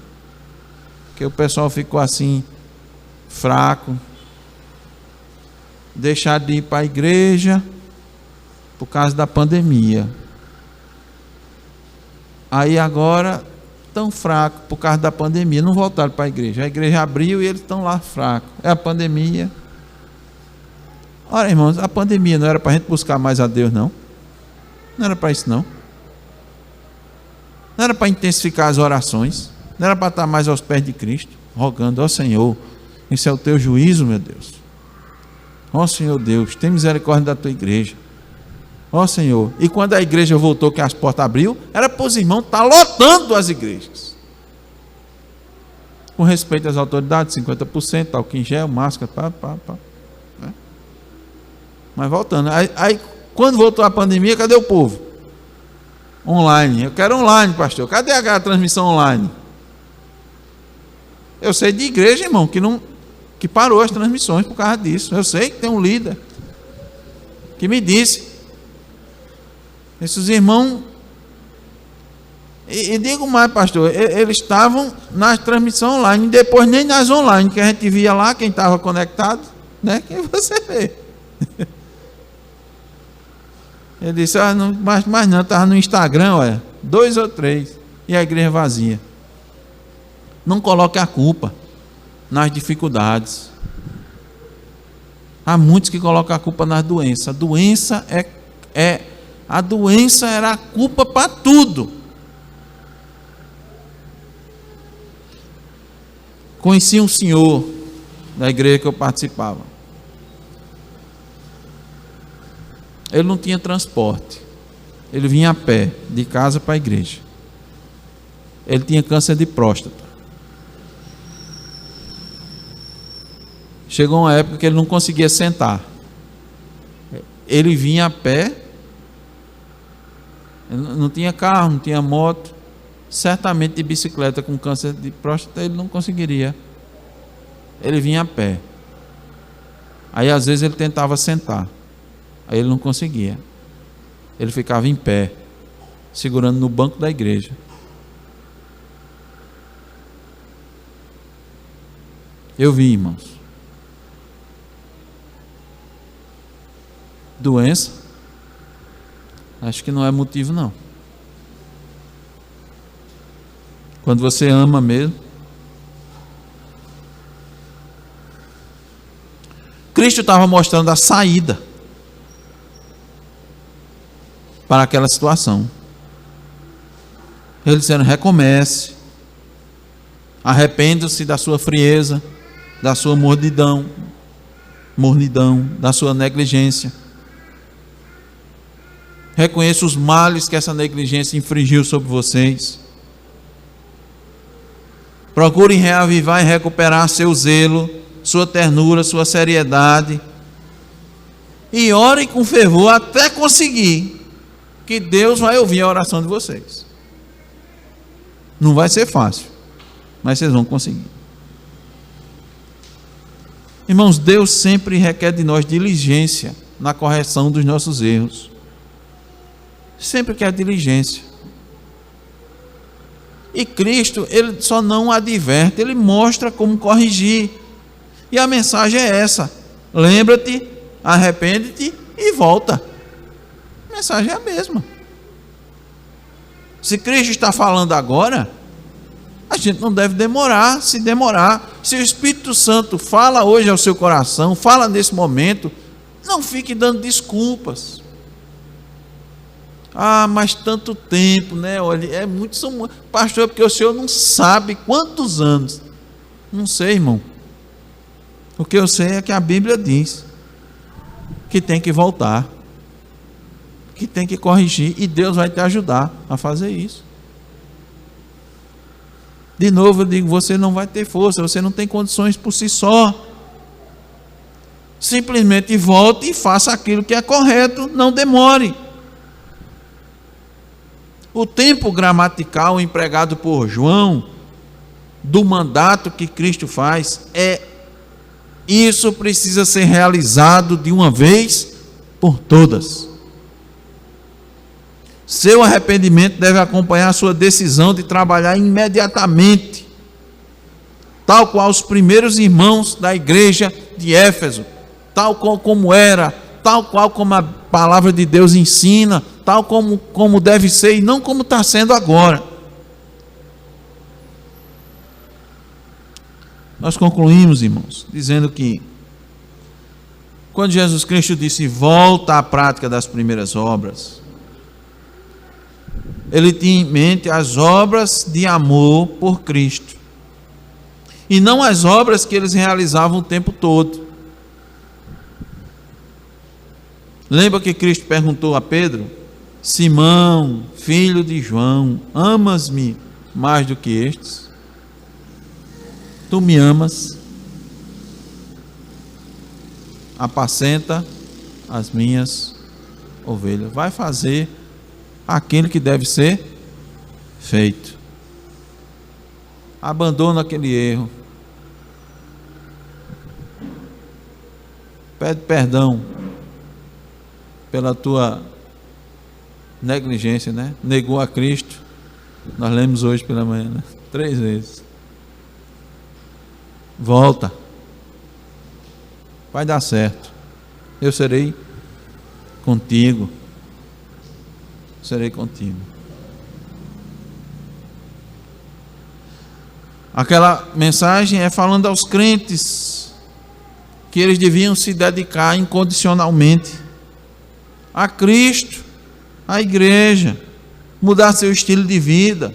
Que o pessoal ficou assim, fraco, deixar de ir para a igreja por causa da pandemia. Aí agora estão fracos por causa da pandemia, não voltaram para a igreja abriu e eles estão lá fracos. É a pandemia. Ora, irmãos, a pandemia não era para a gente buscar mais a Deus, não. Não era para isso, não. Não era para intensificar as orações. Não era para estar mais aos pés de Cristo, rogando, ó Senhor, esse é o teu juízo, meu Deus. Ó Senhor Deus, tem misericórdia da tua igreja. Ó Senhor. E quando a igreja voltou, que as portas abriu, era para os irmãos estar lotando as igrejas. Com respeito às autoridades, 50%, álcool em gel, máscara, né? Mas voltando. Aí, quando voltou a pandemia, cadê o povo? Online. Eu quero online, pastor. Cadê a transmissão online? Eu sei de igreja, irmão, que parou as transmissões por causa disso. Eu sei que tem um líder que me disse. Esses irmãos... E digo mais, pastor, eles estavam na transmissão online, depois nem nas online, que a gente via lá quem estava conectado, né? Quem você vê. Ele disse, não, mas não, estava no Instagram, olha, 2 ou 3, e a igreja vazia. Não coloque a culpa nas dificuldades. Há muitos que colocam a culpa nas doenças. A doença a doença era a culpa para tudo. Conheci um senhor da igreja que eu participava. Ele não tinha transporte. Ele vinha a pé, de casa para a igreja. Ele tinha câncer de próstata. Chegou uma época que ele não conseguia sentar. Ele vinha a pé, não tinha carro, não tinha moto. Certamente de bicicleta com câncer de próstata ele não conseguiria. Ele vinha a pé. Aí às vezes ele tentava sentar. Aí ele não conseguia. Ele ficava em pé, segurando no banco da igreja. Eu vi, irmãos. Doença? Acho que não é motivo, não. Quando você ama mesmo. Cristo estava mostrando a saída para aquela situação. Ele dizendo, recomece. Arrependa-se da sua frieza, da sua mornidão, da sua negligência. Reconheça os males que essa negligência infringiu sobre vocês. Procurem reavivar e recuperar seu zelo, sua ternura, sua seriedade. E orem com fervor até conseguir, que Deus vai ouvir a oração de vocês. Não vai ser fácil, mas vocês vão conseguir. Irmãos, Deus sempre requer de nós diligência na correção dos nossos erros. Sempre quer diligência. E Cristo, Ele só não adverte, Ele mostra como corrigir. E a mensagem é essa: lembra-te, arrepende-te e volta. A mensagem é a mesma. Se Cristo está falando agora, a gente não deve demorar. Se demorar, se o Espírito Santo fala hoje ao seu coração, fala nesse momento, não fique dando desculpas. Ah, mas tanto tempo, né? Olha, é muito, pastor, porque o senhor não sabe quantos anos. Não sei, irmão. O que eu sei é que a Bíblia diz que tem que voltar, que tem que corrigir, e Deus vai te ajudar a fazer isso. De novo eu digo, você não vai ter força, você não tem condições por si só. Simplesmente volte e faça aquilo que é correto, não demore. O tempo gramatical empregado por João, do mandato que Cristo faz, isso precisa ser realizado de uma vez por todas. Seu arrependimento deve acompanhar a sua decisão de trabalhar imediatamente, tal qual os primeiros irmãos da igreja de Éfeso, tal qual como era, tal qual como a palavra de Deus ensina, tal como deve ser e não como está sendo agora. Nós concluímos, irmãos, dizendo que quando Jesus Cristo disse volta à prática das primeiras obras, Ele tinha em mente as obras de amor por Cristo e não as obras que eles realizavam o tempo todo. Lembra que Cristo perguntou a Pedro: Simão, filho de João, amas-me mais do que estes? Tu me amas? Apacenta as minhas ovelhas. Vai fazer aquilo que deve ser feito. Abandona aquele erro. Pede perdão pela tua negligência, né? Negou a Cristo. Nós lemos hoje pela manhã, né? 3 vezes. Volta. Vai dar certo. Eu serei contigo. Serei contigo. Aquela mensagem é falando aos crentes que eles deviam se dedicar incondicionalmente a Cristo, à igreja, mudar seu estilo de vida,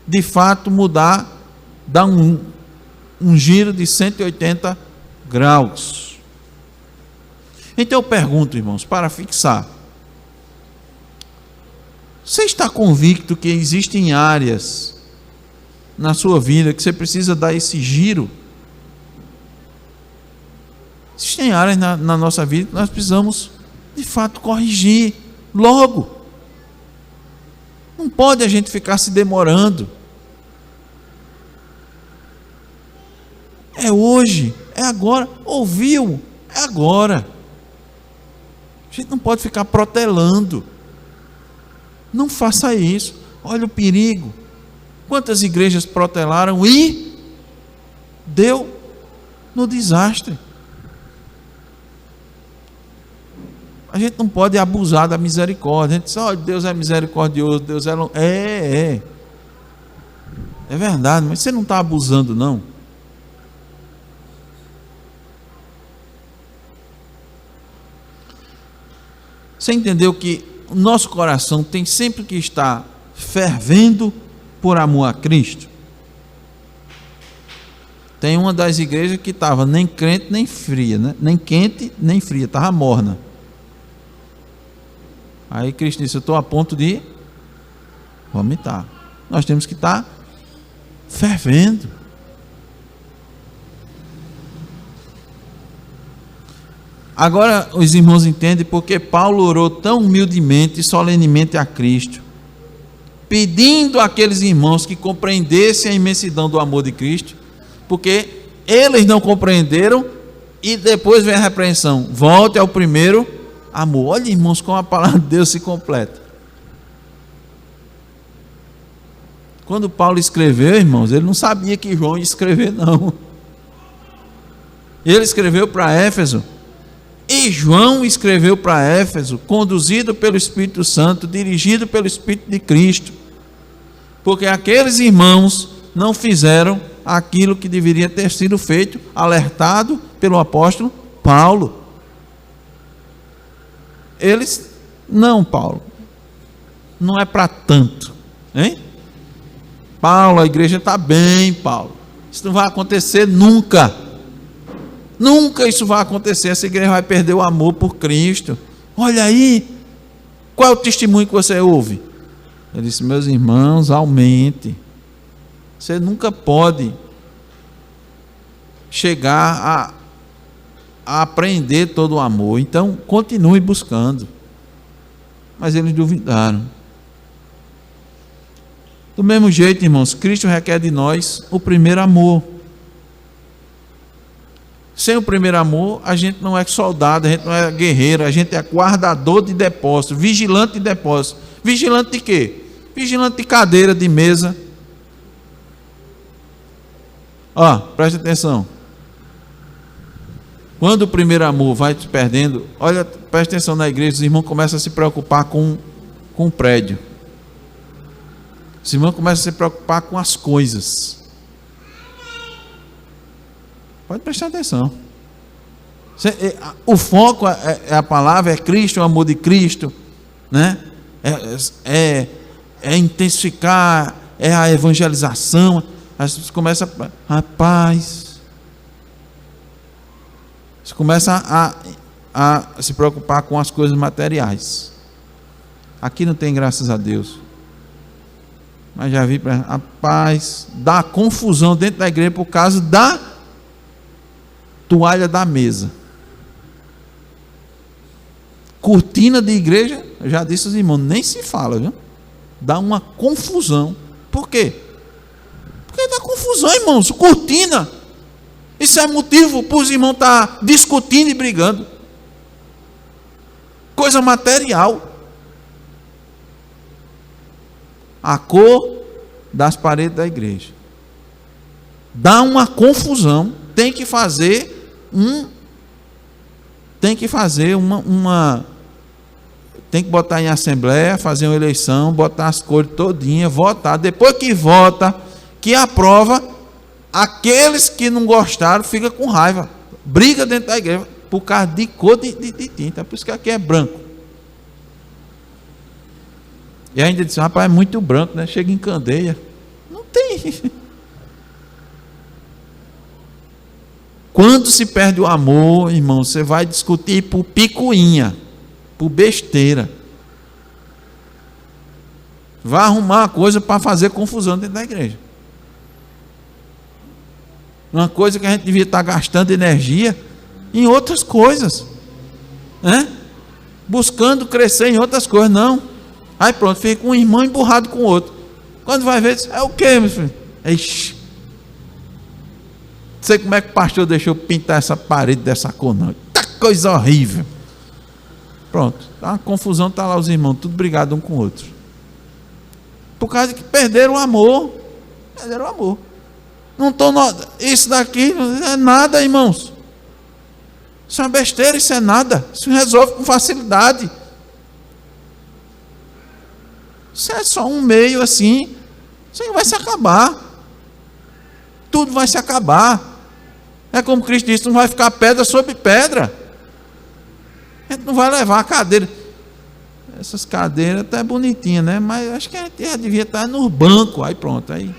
de fato mudar, dar um giro de 180 graus. Então eu pergunto, irmãos, para fixar, você está convicto que existem áreas na sua vida que você precisa dar esse giro? Existem áreas na nossa vida que nós precisamos, de fato, corrigir logo. Não pode a gente ficar se demorando. É hoje, é agora. Ouviu? É agora. A gente não pode ficar protelando. Não faça isso. Olha o perigo. Quantas igrejas protelaram e deu no desastre. A gente não pode abusar da misericórdia. A gente diz, olha, Deus é misericordioso, Deus é... É verdade, mas você não está abusando, não. Você entendeu que o nosso coração tem sempre que estar fervendo por amor a Cristo? Tem uma das igrejas que estava nem crente nem fria, né? Nem quente nem fria, estava morna. Aí Cristo disse, eu estou a ponto de vomitar. Nós temos que estar fervendo. Agora os irmãos entendem porque Paulo orou tão humildemente e solenemente a Cristo, pedindo àqueles irmãos que compreendessem a imensidão do amor de Cristo, porque eles não compreenderam e depois vem a repreensão. Volte ao primeiro amor. Olha, irmãos, como a palavra de Deus se completa. Quando Paulo escreveu, irmãos, ele não sabia que João ia escrever, não. Ele escreveu para Éfeso. E João escreveu para Éfeso, conduzido pelo Espírito Santo, dirigido pelo Espírito de Cristo, porque aqueles irmãos não fizeram aquilo que deveria ter sido feito, alertado pelo apóstolo Paulo. Eles, não, Paulo, não é para tanto, hein? Paulo, a igreja está bem, Paulo, isso não vai acontecer nunca. Nunca isso vai acontecer, essa igreja vai perder o amor por Cristo. Olha aí, qual é o testemunho que você ouve? Ele disse, meus irmãos, aumente. Você nunca pode chegar a aprender todo o amor, então continue buscando. Mas eles duvidaram. Do mesmo jeito, irmãos, Cristo requer de nós o primeiro amor. Sem o primeiro amor, a gente não é soldado, a gente não é guerreiro, a gente é guardador de depósito, vigilante de depósito. Vigilante de quê? Vigilante de cadeira, de mesa. Ó, preste atenção. Quando o primeiro amor vai se perdendo, olha, preste atenção na igreja, os irmãos começam a se preocupar com o prédio. Os irmãos começam a se preocupar com as coisas. Pode prestar atenção. O foco é a palavra, é Cristo, é o amor de Cristo, né? É intensificar, é a evangelização. As pessoas começam rapaz, você começa a se preocupar com as coisas materiais. Aqui não tem, graças a Deus. Mas já vi, rapaz, dá confusão dentro da igreja por causa da toalha da mesa. Cortina de igreja, eu já disse aos irmãos, nem se fala, viu? Dá uma confusão. Por quê? Porque dá confusão, irmãos. Cortina. Isso é motivo para os irmãos estar discutindo e brigando. Coisa material. A cor das paredes da igreja. Dá uma confusão. Tem que fazer tem que botar em assembleia, fazer uma eleição, botar as cores todinhas, votar. Depois que vota, que aprova, aqueles que não gostaram ficam com raiva. Briga dentro da igreja por causa de cor de tinta. Por isso que aqui é branco. E ainda diz, rapaz, é muito branco, né? Chega em candeia. Não tem. Quando se perde o amor, irmão, você vai discutir por picuinha, por besteira. Vai arrumar uma coisa para fazer confusão dentro da igreja. Uma coisa que a gente devia estar gastando energia em outras coisas, né? Buscando crescer em outras coisas, não. Aí pronto, fica um irmão emburrado com o outro. Quando vai ver, é o quê, meu filho? Ixi. Não sei como é que o pastor deixou pintar essa parede dessa cor, não. Tá coisa horrível. Pronto, tá uma confusão, tá lá os irmãos, tudo brigado um com o outro. Por causa que perderam o amor. Perderam o amor. Não estou. Isso daqui não é nada, irmãos. Isso é uma besteira, isso é nada. Isso resolve com facilidade. Isso é só um meio assim. Isso vai se acabar. Tudo vai se acabar. É como Cristo disse, não vai ficar pedra sobre pedra. A gente não vai levar a cadeira. Essas cadeiras até bonitinhas, né? Mas acho que a gente já devia estar no banco. Aí pronto, aí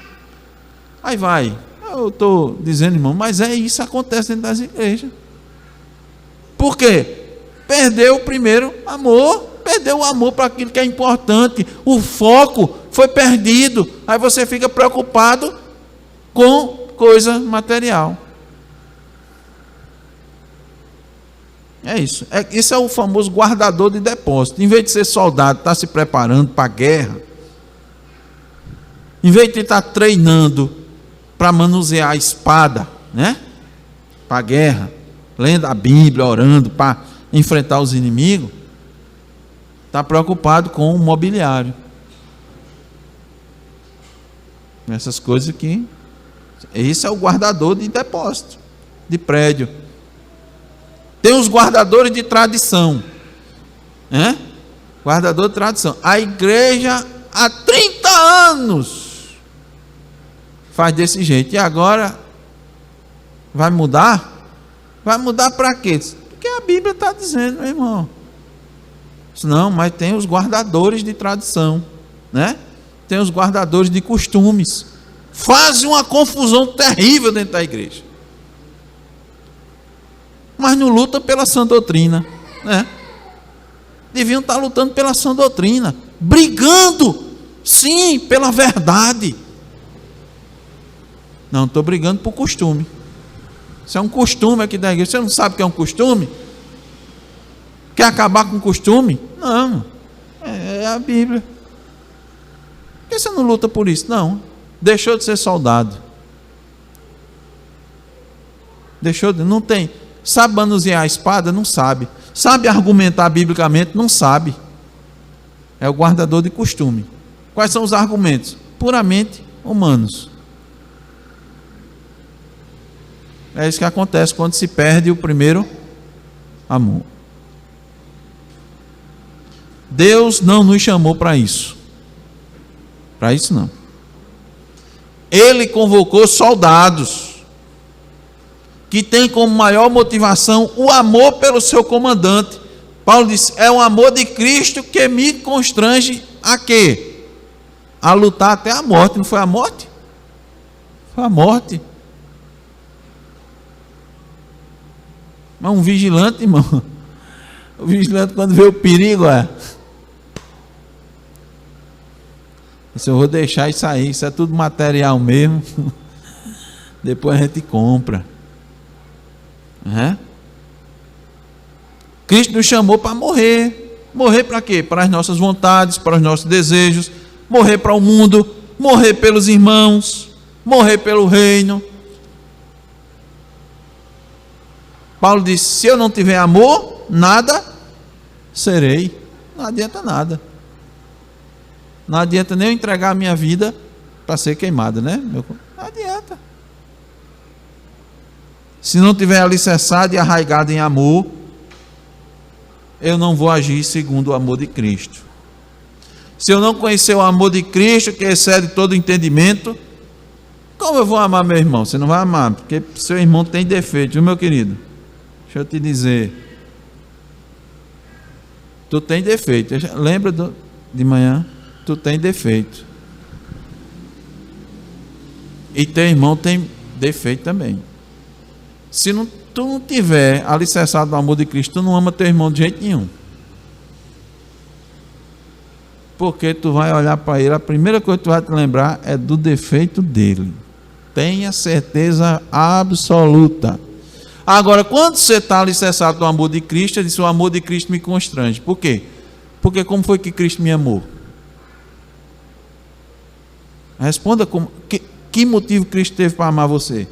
vai. Eu estou dizendo, irmão, mas isso acontece dentro das igrejas. Por quê? Perdeu o primeiro amor. Perdeu o amor para aquilo que é importante. O foco foi perdido. Aí você fica preocupado com coisa material. É isso. Isso é o famoso guardador de depósito. Em vez de ser soldado, está se preparando para a guerra. Em vez de estar treinando para manusear a espada, né? Para a guerra, lendo a Bíblia, orando para enfrentar os inimigos, está preocupado com o mobiliário. Essas coisas aqui. Esse é o guardador de depósito, de prédio. Tem os guardadores de tradição, né? Guardador de tradição. A igreja há 30 anos faz desse jeito. E agora vai mudar? Vai mudar para quê? Porque a Bíblia está dizendo, meu irmão. Não, mas tem os guardadores de tradição, né? Tem os guardadores de costumes. Fazem uma confusão terrível dentro da igreja. Mas não luta pela sã doutrina, né? Deviam estar lutando pela sã doutrina, brigando, sim, pela verdade. Não, estou brigando por costume. Isso é um costume aqui da igreja. Você não sabe o que é um costume? Quer acabar com o costume? Não, é a Bíblia. Por que você não luta por isso? Não, deixou de ser soldado. Não tem. Sabe manusear a espada? Não sabe. Sabe argumentar biblicamente? Não sabe. É o guardador de costume. Quais são os argumentos? Puramente humanos. É isso que acontece quando se perde o primeiro amor. Deus não nos chamou para isso. Para isso não. Ele convocou soldados que tem como maior motivação o amor pelo seu comandante. Paulo disse, é o amor de Cristo que me constrange a quê? A lutar até a morte. Não foi a morte? Foi a morte. Mas um vigilante, irmão, o vigilante quando vê o perigo, se eu vou deixar isso aí, isso é tudo material mesmo, depois a gente compra. Cristo nos chamou para morrer. Morrer para quê? Para as nossas vontades, para os nossos desejos, morrer para o mundo, morrer pelos irmãos, morrer pelo reino. Paulo disse: se eu não tiver amor, nada serei. Não adianta nada. Não adianta nem eu entregar a minha vida para ser queimada, né? Não adianta. Se não tiver alicerçado e arraigado em amor, eu não vou agir segundo o amor de Cristo. Se eu não conhecer o amor de Cristo, que excede todo entendimento, como eu vou amar meu irmão? Você não vai amar, porque seu irmão tem defeito, viu, meu querido? Deixa eu te dizer. Tu tem defeito. Lembra de manhã? Tu tem defeito. E teu irmão tem defeito também. Se tu não tiver alicerçado no amor de Cristo, tu não ama teu irmão de jeito nenhum. Porque tu vai olhar para ele, a primeira coisa que tu vai te lembrar é do defeito dele. Tenha certeza absoluta. Agora, quando você está alicerçado no amor de Cristo, ele diz: o amor de Cristo me constrange. Por quê? Porque como foi que Cristo me amou? Responda como. Que motivo Cristo teve para amar você?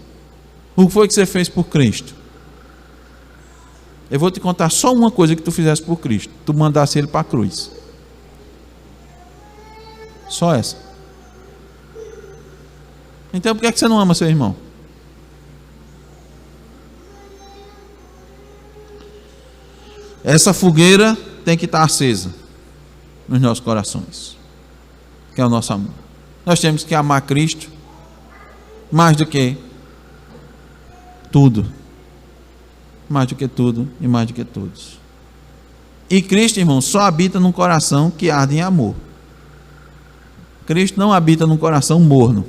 O que foi que você fez por Cristo? Eu vou te contar só uma coisa que tu fizesse por Cristo. Tu mandasse ele para a cruz. Só essa. Então por que você não ama seu irmão? Essa fogueira tem que estar acesa nos nossos corações, que é o nosso amor. Nós temos que amar Cristo mais do que tudo. Mais do que tudo e mais do que todos. E Cristo, irmão, só habita num coração que arde em amor. Cristo não habita num coração morno.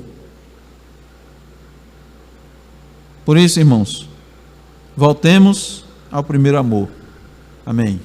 Por isso, irmãos, voltemos ao primeiro amor. Amém.